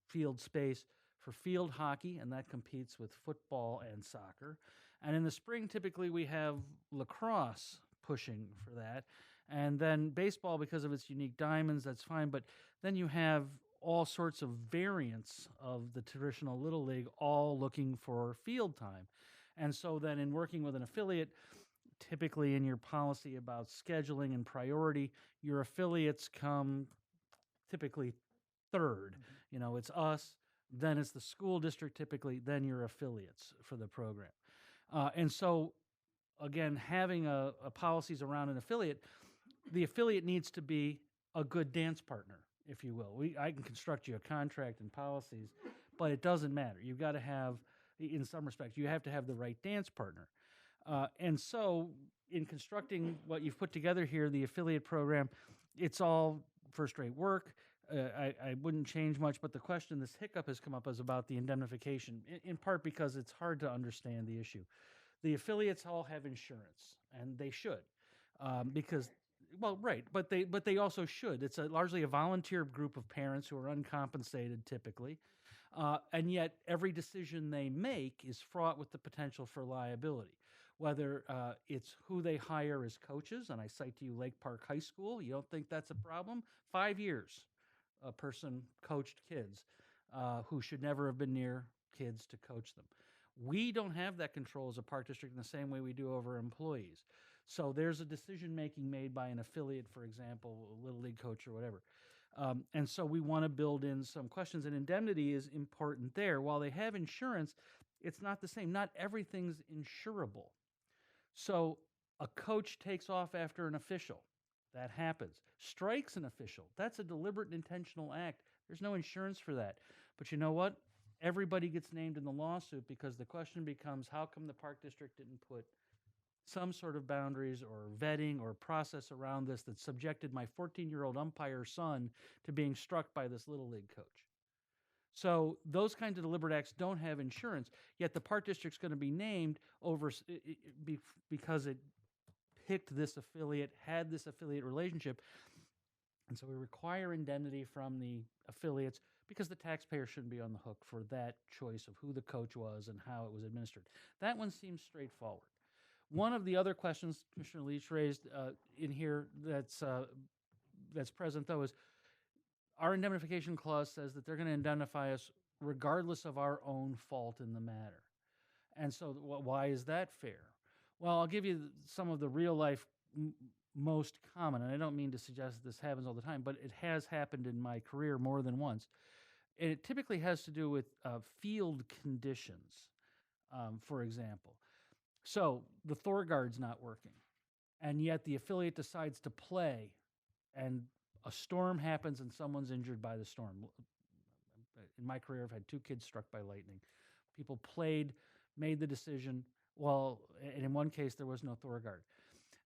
field space for field hockey, and that competes with football and soccer. And in the spring, typically we have lacrosse pushing for that. And then baseball, because of its unique diamonds, that's fine. But then you have all sorts of variants of the traditional Little League, all looking for field time. And so then in working with an affiliate, typically in your policy about scheduling and priority, your affiliates come typically third. You know, it's us, then it's the school district typically, then your affiliates for the program. And so, again, having a policies around an affiliate, the affiliate needs to be a good dance partner, if you will. I can construct you a contract and policies, but it doesn't matter. You've got to have, in some respects, you have to have the right dance partner. And so, in constructing what you've put together here, the affiliate program, it's all first-rate work. I wouldn't change much, but the question, this hiccup has come up, is about the indemnification, in part because it's hard to understand the issue. The affiliates all have insurance, and they should, because, well, right, but they also should. It's largely a volunteer group of parents who are uncompensated typically, and yet every decision they make is fraught with the potential for liability. Whether it's who they hire as coaches, and I cite to you Lake Park High School. You don't think that's a problem? 5 years a person coached kids who should never have been near kids to coach them. We don't have that control as a park district in the same way we do over employees. So there's a decision making made by an affiliate, for example, a Little League coach or whatever. And so we want to build in some questions, and indemnity is important there. While they have insurance, it's not the same. Not everything's insurable. So a coach takes off after an official. That happens. Strikes an official. That's a deliberate and intentional act. There's no insurance for that. But you know what? Everybody gets named in the lawsuit because the question becomes, how come the park district didn't put some sort of boundaries or vetting or process around this that subjected my 14-year-old umpire son to being struck by this Little League coach? So those kinds of deliberate acts don't have insurance, yet the park district's going to be named over because it picked this affiliate, had this affiliate relationship. And so we require indemnity from the affiliates because the taxpayer shouldn't be on the hook for that choice of who the coach was and how it was administered. That one seems straightforward. One of the other questions Commissioner Leach raised in here that's present, though, is our indemnification clause says that they're going to indemnify us regardless of our own fault in the matter. And so why is that fair? Well, I'll give you some of the real life most common, and I don't mean to suggest that this happens all the time, but it has happened in my career more than once. And it typically has to do with field conditions, for example. So the Thorgard's not working, and yet the affiliate decides to play, and a storm happens and someone's injured by the storm. In my career, I've had 2 kids struck by lightning. People played, made the decision, and in one case, there was no Thorgard.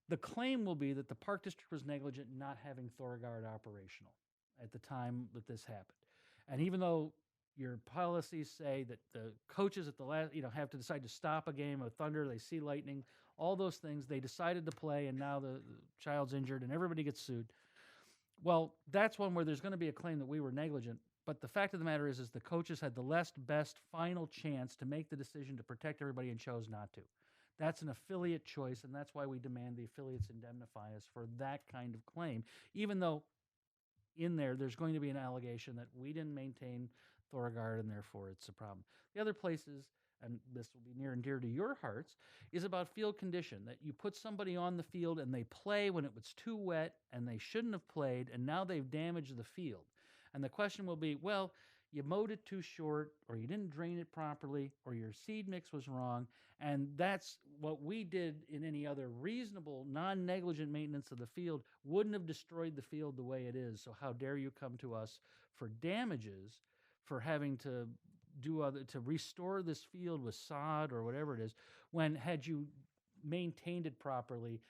The claim will be that the park district was negligent in not having Thorgard operational at the time that this happened. And even though your policies say that the coaches at the last, have to decide to stop a game of thunder, they see lightning, all those things, they decided to play, and now the child's injured and everybody gets sued. Well, that's one where there's going to be a claim that we were negligent. But the fact of the matter is the coaches had the best final chance to make the decision to protect everybody and chose not to. That's an affiliate choice, and that's why we demand the affiliates indemnify us for that kind of claim, even though in there's going to be an allegation that we didn't maintain Thorgard and therefore it's a problem. The other places, and this will be near and dear to your hearts, is about field condition, that you put somebody on the field and they play when it was too wet and they shouldn't have played, and now they've damaged the field. And the question will be, well, you mowed it too short, or you didn't drain it properly, or your seed mix was wrong, and that's what we did in any other reasonable, non-negligent maintenance of the field wouldn't have destroyed the field the way it is. So how dare you come to us for damages for having to to restore this field with sod or whatever it is, when had you maintained it properly,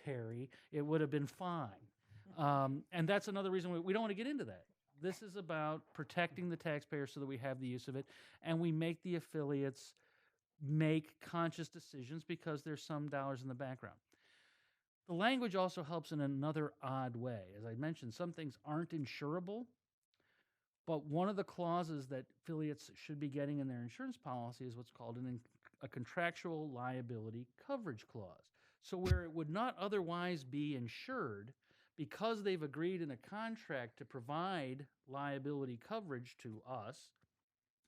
Terry, it would have been fine. And that's another reason we don't want to get into that. This is about protecting the taxpayer so that we have the use of it, and we make the affiliates make conscious decisions because there's some dollars in the background. The language also helps in another odd way. As I mentioned, some things aren't insurable, but one of the clauses that affiliates should be getting in their insurance policy is what's called a contractual liability coverage clause. So where it would not otherwise be insured, because they've agreed in a contract to provide liability coverage to us,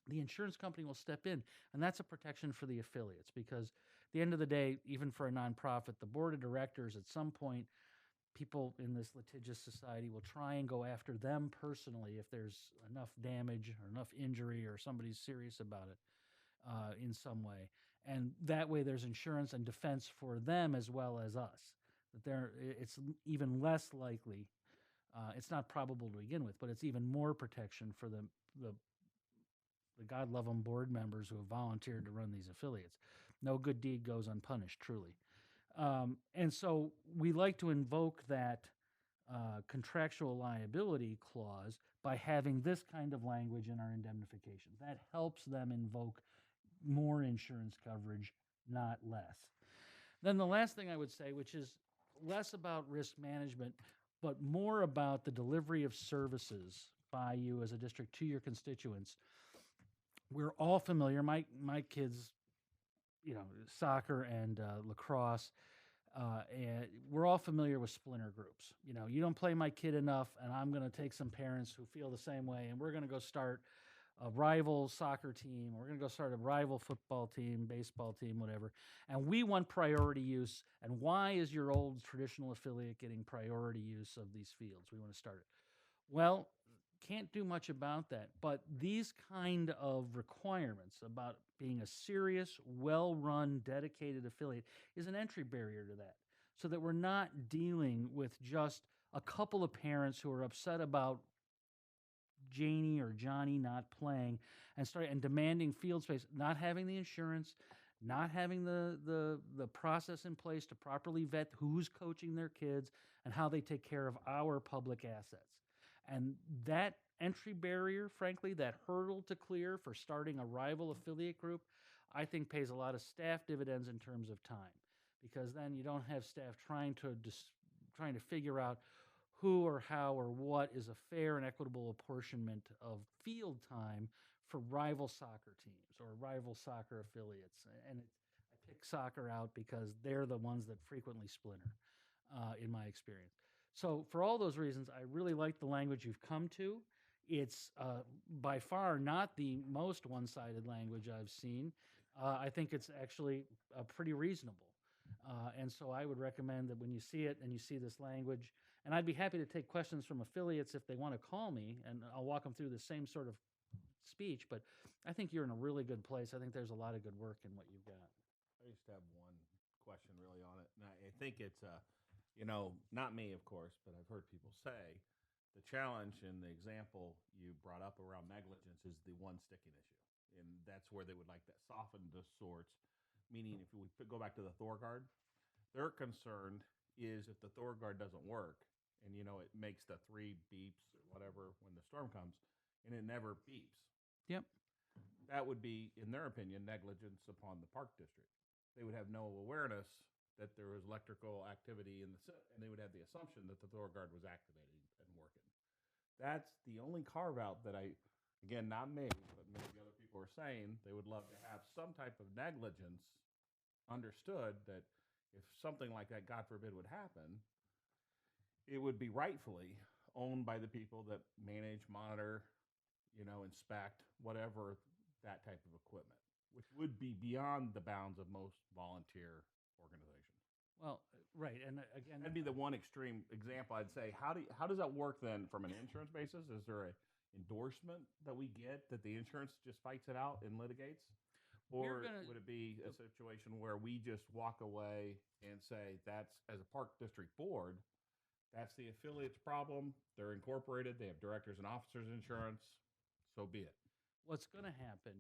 the insurance company will step in. And that's a protection for the affiliates, because at the end of the day, even for a nonprofit, the board of directors, at some point, people in this litigious society will try and go after them personally if there's enough damage or enough injury or somebody's serious about it in some way. And that way there's insurance and defense for them as well as us. That it's even less likely, it's not probable to begin with, but it's even more protection for the God love 'em board members who have volunteered to run these affiliates. No good deed goes unpunished, truly. And so we like to invoke that contractual liability clause by having this kind of language in our indemnification. That helps them invoke more insurance coverage, not less. Then the last thing I would say, which is less about risk management, but more about the delivery of services by you as a district to your constituents. We're all familiar, my kids, soccer and lacrosse, and we're all familiar with splinter groups. You don't play my kid enough, and I'm going to take some parents who feel the same way, and we're going to go start a rival soccer team. We're going to go start a rival football team, baseball team, whatever. And we want priority use. And why is your old traditional affiliate getting priority use of these fields? We want to start it. Well, can't do much about that. But these kind of requirements about being a serious, well-run, dedicated affiliate is an entry barrier to that. So that we're not dealing with just a couple of parents who are upset about Janie or Johnny not playing and demanding field space, not having the insurance, not having the process in place to properly vet who's coaching their kids and how they take care of our public assets. And that entry barrier, frankly, that hurdle to clear for starting a rival affiliate group, I think pays a lot of staff dividends in terms of time, because then you don't have staff trying to figure out who or how or what is a fair and equitable apportionment of field time for rival soccer teams or rival soccer affiliates. And I pick soccer out because they're the ones that frequently splinter, in my experience. So for all those reasons, I really like the language you've come to. It's by far not the most one-sided language I've seen. I think it's actually pretty reasonable. And so I would recommend that when you see it and you see this language, and I'd be happy to take questions from affiliates if they want to call me, and I'll walk them through the same sort of speech, but I think you're in a really good place. I think there's a lot of good work in what you've got. I just have one question really on it. And I think it's, not me, of course, but I've heard people say the challenge in the example you brought up around negligence is the one sticking issue. And that's where they would like that softened of sorts, meaning if we go back to the Thorguard, their concern is if the Thorguard doesn't work and, it makes the 3 beeps or whatever when the storm comes and it never beeps. Yep. That would be, in their opinion, negligence upon the park district. They would have no awareness that there was electrical activity and they would have the assumption that the Thorguard was activated and working. That's the only carve out that again, not me, but maybe other people are saying they would love to have some type of negligence understood, that if something like that, God forbid, would happen, it would be rightfully owned by the people that manage, monitor, inspect, whatever that type of equipment, which would be beyond the bounds of most volunteer organizations. Well, right, and again, that'd be the one extreme example. I'd say, how does that work then from an insurance basis? Is there a endorsement that we get that the insurance just fights it out and litigates? Or would it be a situation where we just walk away and say, that's, as a park district board, that's the affiliate's problem. They're incorporated. They have directors and officers insurance. So be it. What's going to happen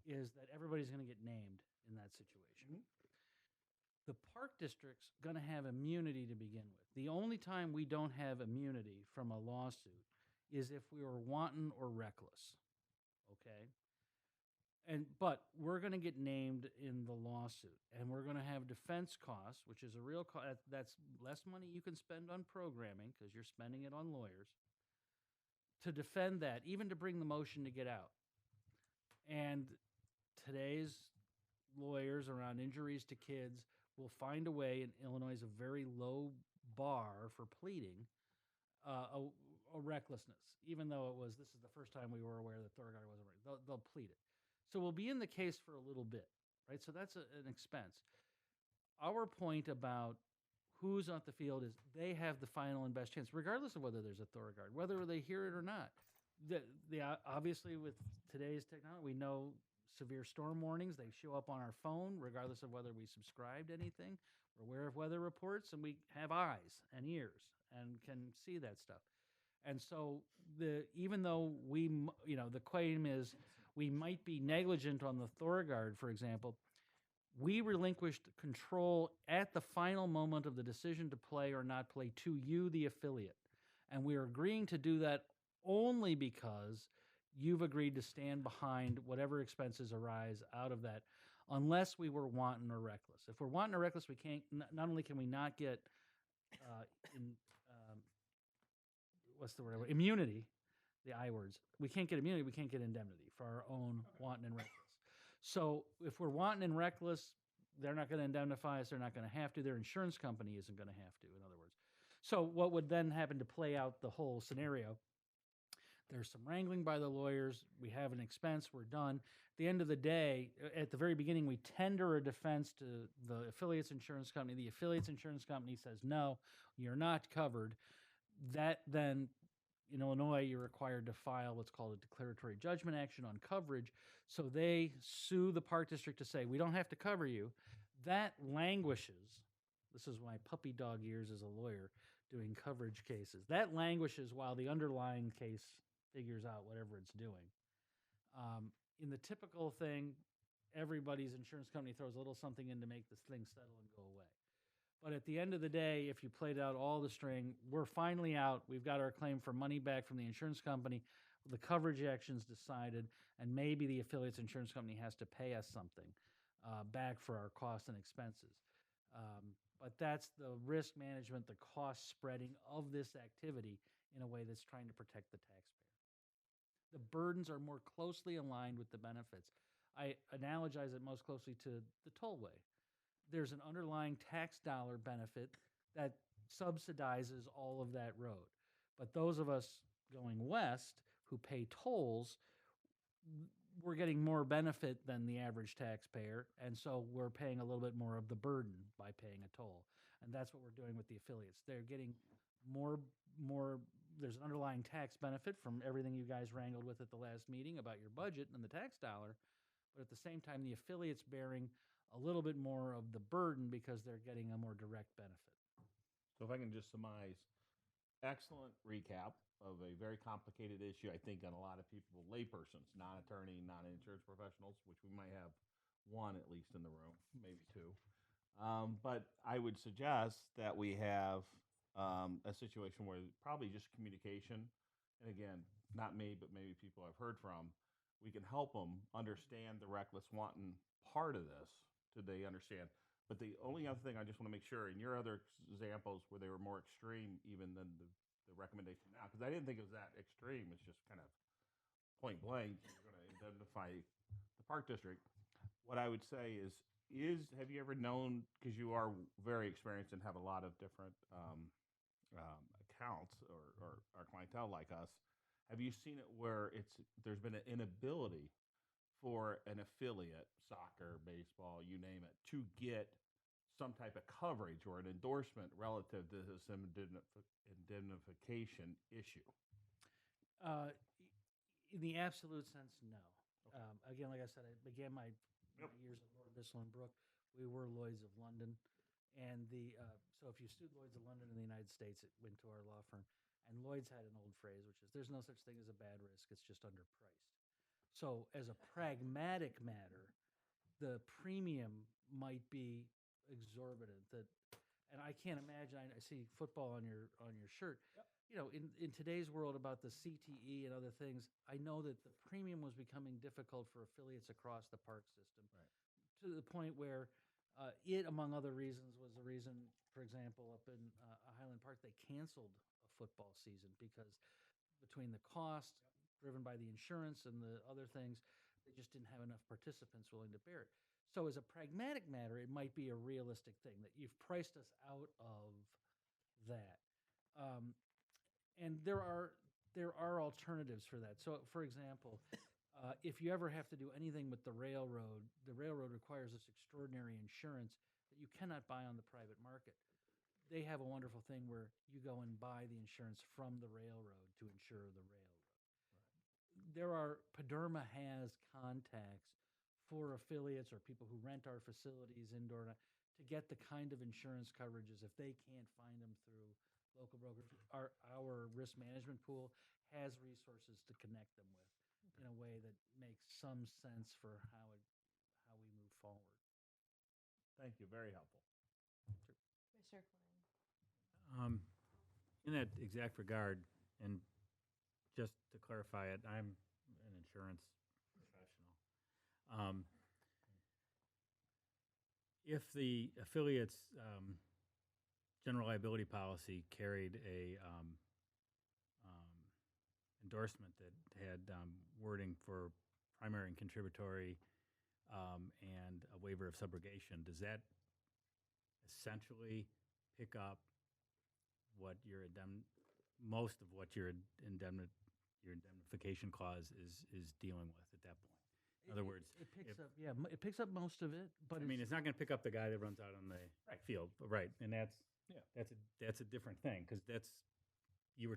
is that everybody's going to get named in that situation. Mm-hmm. The park district's going to have immunity to begin with. The only time we don't have immunity from a lawsuit is if we were wanton or reckless. Okay? But we're going to get named in the lawsuit, and we're going to have defense costs, which is a real cost. That's less money you can spend on programming because you're spending it on lawyers to defend that, even to bring the motion to get out. And today's lawyers around injuries to kids we'll find a way, and Illinois is a very low bar for pleading a recklessness, even though this is the first time we were aware that Thorgard wasn't right. They'll plead it. So we'll be in the case for a little bit, right? So that's an expense. Our point about who's on the field is they have the final and best chance, regardless of whether there's a Thorgard, whether they hear it or not. Obviously, with today's technology, we know severe storm warnings. They show up on our phone, regardless of whether we subscribe to anything. We're aware of weather reports, and we have eyes and ears and can see that stuff. And so, even though the claim is we might be negligent on the Thorgard, for example, we relinquished control at the final moment of the decision to play or not play to you, the affiliate. And we are agreeing to do that only because you've agreed to stand behind whatever expenses arise out of that, unless we were wanton or reckless. If we're wanton or reckless, we can't. Not only can we not get what's the word? Immunity, the I words. We can't get immunity. We can't get indemnity for our own wanton and reckless. So if we're wanton and reckless, they're not going to indemnify us. They're not going to have to. Their insurance company isn't going to have to, in other words. So what would then happen to play out the whole scenario? There's some wrangling by the lawyers. We have an expense. We're done. At the end of the day, at the very beginning, we tender a defense to the affiliate's insurance company. The affiliate's insurance company says, no, you're not covered. That then, in Illinois, you're required to file what's called a declaratory judgment action on coverage. So they sue the park district to say, we don't have to cover you. That languishes. This is my puppy dog years as a lawyer doing coverage cases. That languishes while the underlying case figures out whatever it's doing. In the typical thing, everybody's insurance company throws a little something in to make this thing settle and go away. But at the end of the day, if you played out all the string, we're finally out. We've got our claim for money back from the insurance company. The coverage action's decided, and maybe the affiliate's insurance company has to pay us something back for our costs and expenses. But that's the risk management, the cost spreading of this activity in a way that's trying to protect the taxpayer. The burdens are more closely aligned with the benefits. I analogize it most closely to the tollway. There's an underlying tax dollar benefit that subsidizes all of that road. But those of us going west who pay tolls, we're getting more benefit than the average taxpayer, and so we're paying a little bit more of the burden by paying a toll. And that's what we're doing with the affiliates. They're getting more, there's an underlying tax benefit from everything you guys wrangled with at the last meeting about your budget and the tax dollar, but at the same time, the affiliate's bearing a little bit more of the burden because they're getting a more direct benefit. So if I can just surmise, excellent recap of a very complicated issue, I think, on a lot of people, laypersons, non-attorney, non-insurance professionals, which we might have one at least in the room, maybe two. But I would suggest that we have a situation where probably just communication, and again, not me, but maybe people I've heard from, we can help them understand the reckless wanton part of this, so they understand. But the only other thing I just want to make sure, in your other examples where they were more extreme even than the recommendation now, because I didn't think it was that extreme, it's just kind of point blank, you're going to indemnify the park district. What I would say is have you ever known, because you are very experienced and have a lot of different accounts or clientele like us, have you seen it where there's been an inability for an affiliate, soccer, baseball, you name it, to get some type of coverage or an endorsement relative to this indemnification issue? In the absolute sense, no. Okay. Again, like I said, I began my years at Lord Bissell and Brooke. We were Lloyd's of London. And so if you sued Lloyd's of London in the United States, it went to our law firm. And Lloyd's had an old phrase, which is, there's no such thing as a bad risk, it's just underpriced. So as a pragmatic matter, the premium might be exorbitant. And I can't imagine, I see football on your shirt. Yep. You know, in today's world about the CTE and other things, I know that the premium was becoming difficult for affiliates across the park system. Right. To the point where it, among other reasons, was the reason, for example, up in Highland Park, they canceled a football season because between the cost driven by the insurance and the other things, they just didn't have enough participants willing to bear it. So as a pragmatic matter, it might be a realistic thing that you've priced us out of that. And there are alternatives for that. So, for example, if you ever have to do anything with the railroad requires this extraordinary insurance that you cannot buy on the private market. They have a wonderful thing where you go and buy the insurance from the railroad to insure the railroad. Paderma has contacts for affiliates or people who rent our facilities indoor to get the kind of insurance coverages if they can't find them through local brokers. Our risk management pool has resources to connect them with in a way that makes some sense for how we move forward. Thank you. Very helpful. Commissioner Klein. In that exact regard, and just to clarify it, I'm an insurance professional. If the affiliate's general liability policy carried a endorsement that had wording for primary and contributory and a waiver of subrogation, does that essentially pick up what most of what your indemnification clause is dealing with at that point? In other words, it picks up, yeah, it picks up most of it, but I mean, it's not going to pick up the guy that runs out on the field, right? And that's a different thing because you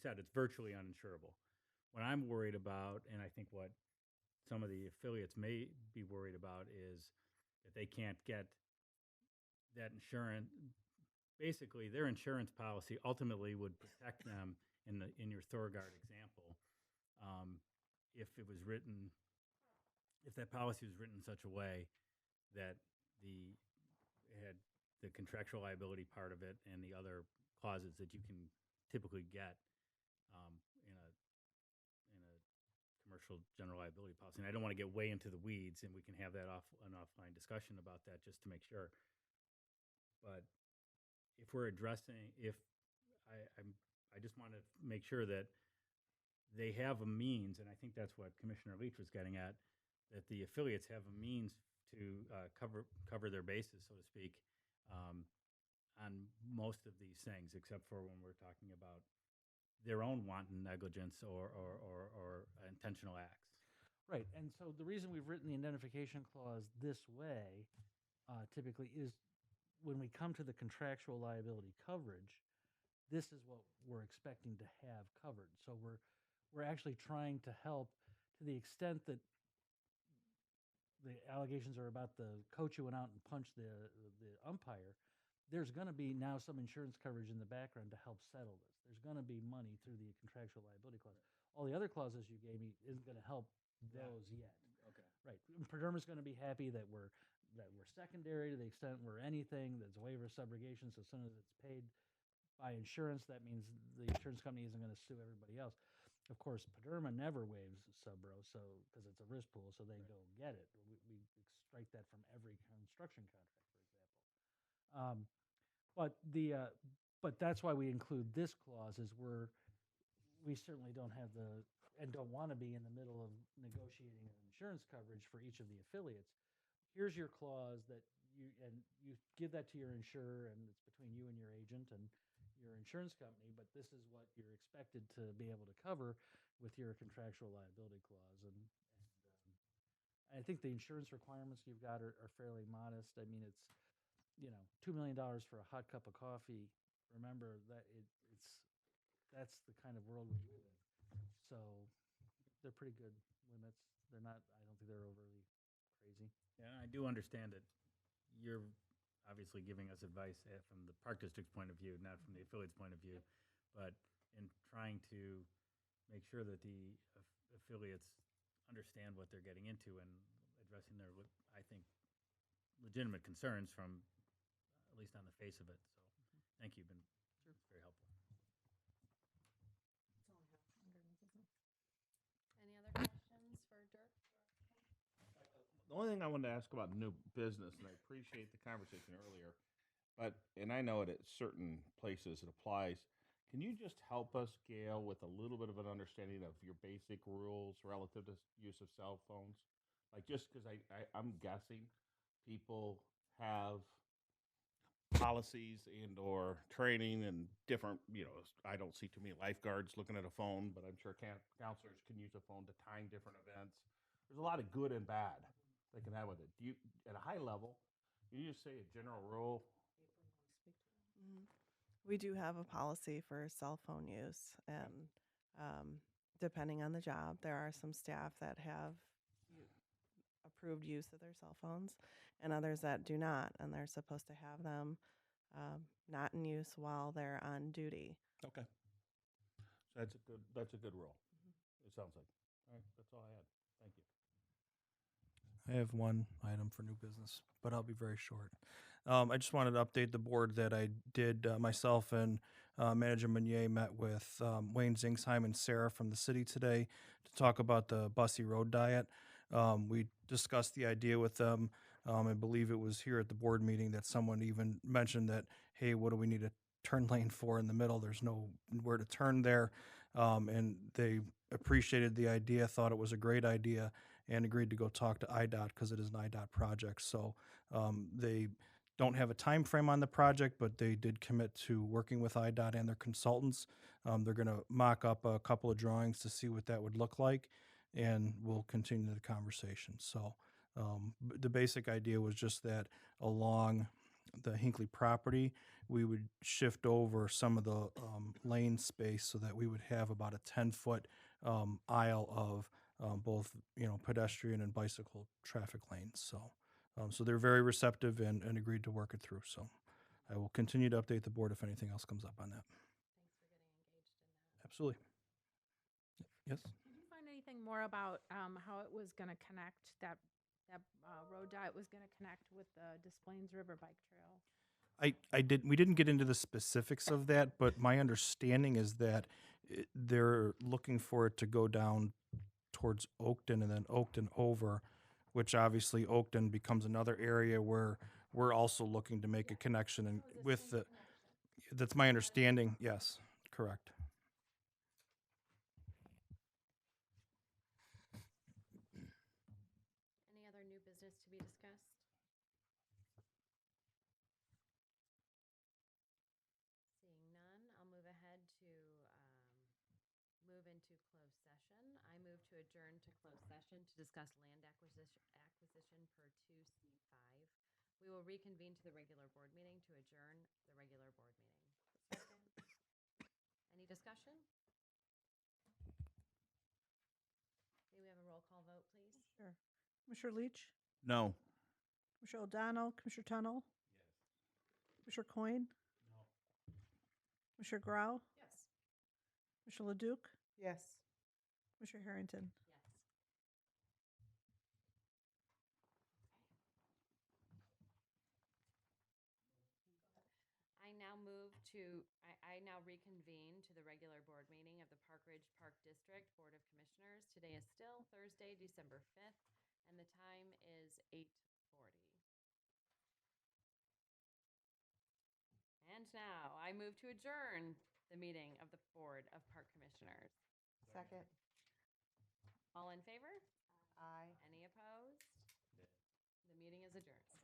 said it's virtually uninsurable. What I'm worried about, and I think what some of the affiliates may be worried about, is that they can't get that insurance. Basically, their insurance policy ultimately would protect them in your Thorgard example, if that policy was written in such a way that it had the contractual liability part of it and the other clauses that you can typically get in a commercial general liability policy. And I don't want to get way into the weeds, and we can have an offline discussion about that just to make sure. But if we're addressing, I just want to make sure that they have a means, and I think that's what Commissioner Leach was getting at, that the affiliates have a means to cover their bases, so to speak, on most of these things, except for when we're talking about their own wanton negligence or intentional acts. right. And so the reason we've written the indemnification clause this way, typically, is when we come to the contractual liability coverage, this is what we're expecting to have covered. So we're actually trying to help to the extent that the allegations are about the coach who went out and punched the umpire. There's going to be now some insurance coverage in the background to help settle this. There's going to be money through the contractual liability clause. All the other clauses you gave me isn't going to help those yet. Okay. Right. Paderma's going to be happy that we're secondary to the extent we're anything. That's a waiver of subrogation. So as soon as it's paid by insurance, that means the insurance company isn't going to sue everybody else. Of course, Paderma never waives subro, so because it's a risk pool, so they go get it. We strike that from every construction contract, for example. But that's why we include this clause, is we certainly don't have and don't want to be in the middle of negotiating an insurance coverage for each of the affiliates. Here's your clause that you give that to your insurer, and it's between you and your agent and your insurance company, but this is what you're expected to be able to cover with your contractual liability clause. And I think the insurance requirements you've got are fairly modest. I mean, it's, $2 million for a hot cup of coffee. Remember that that's the kind of world we live in. So they're pretty good limits. They're not, I don't think they're overly crazy. Yeah, I do understand that you're obviously giving us advice from the Park District's point of view, not from the affiliate's point of view. But in trying to make sure that the affiliates understand what they're getting into and addressing their, I think, legitimate concerns from, at least on the face of it. So thank you. It's very helpful. Any other questions for Dirk? The only thing I wanted to ask about new business, and I appreciate the conversation earlier, and I know it at certain places it applies. Can you just help us, Gail, with a little bit of an understanding of your basic rules relative to use of cell phones? Like, just because I'm guessing, people have policies and or training and different, I don't see too many lifeguards looking at a phone, but I'm sure counselors can use a phone to time different events. There's a lot of good and bad they can have with it. Do you, at a high level, you just say a general rule? Mhm. We do have a policy for cell phone use, and depending on the job, there are some staff that have approved use of their cell phones, and others that do not, and they're supposed to have them not in use while they're on duty. Okay. So that's a good rule. It sounds like. All right, that's all I had. Thank you. I have one item for new business, but I'll be very short. I just wanted to update the board that I did, myself and Manager Meunier met with Wayne Zingsheim and Sarah from the city today to talk about the Bussy Road Diet. We discussed the idea with them. I believe it was here at the board meeting that someone even mentioned that, hey, what do we need a turn lane for in the middle? There's nowhere to turn there. And they appreciated the idea, thought it was a great idea, and agreed to go talk to IDOT because it is an IDOT project. So they don't have a time frame on the project, but they did commit to working with IDOT and their consultants. They're going to mock up a couple of drawings to see what that would look like, and we'll continue the conversation. So the basic idea was just that along the Hinckley property, we would shift over some of the lane space so that we would have about a 10-foot aisle of both, pedestrian and bicycle traffic lanes. So they're very receptive and agreed to work it through. So I will continue to update the board if anything else comes up on that. Absolutely. Yes. Did you find anything more about how it was going to connect, that road diet was going to connect with the Des Plaines River Bike Trail? We didn't get into the specifics of that, but my understanding is that they're looking for it to go down towards Oakton and then Oakton over, which obviously Oakton becomes another area where we're also looking to make a connection and with the, that's my understanding. Yes, correct. Any other new business to be discussed? Seeing none, I'll move ahead to move into closed session. I move to adjourn to closed session to discuss land acquisition per 2C5. We will reconvene to the regular board meeting to adjourn the regular board meeting. Second. Any discussion? May we have a roll call vote, please? Sure. Commissioner Leach, No. Commissioner O'Donnell, Commissioner Tunnel, Commissioner Coyne, Commissioner Grau, Yes. Commissioner Leduc, Yes. Commissioner Harrington. Yes. I now reconvene to the regular board meeting of the Park Ridge Park District Board of Commissioners. Today is still Thursday, December 5th, and the time is 8:40. And now I move to adjourn the meeting of the Board of Park Commissioners. Second. All in favor? Aye. Any opposed? The meeting is adjourned.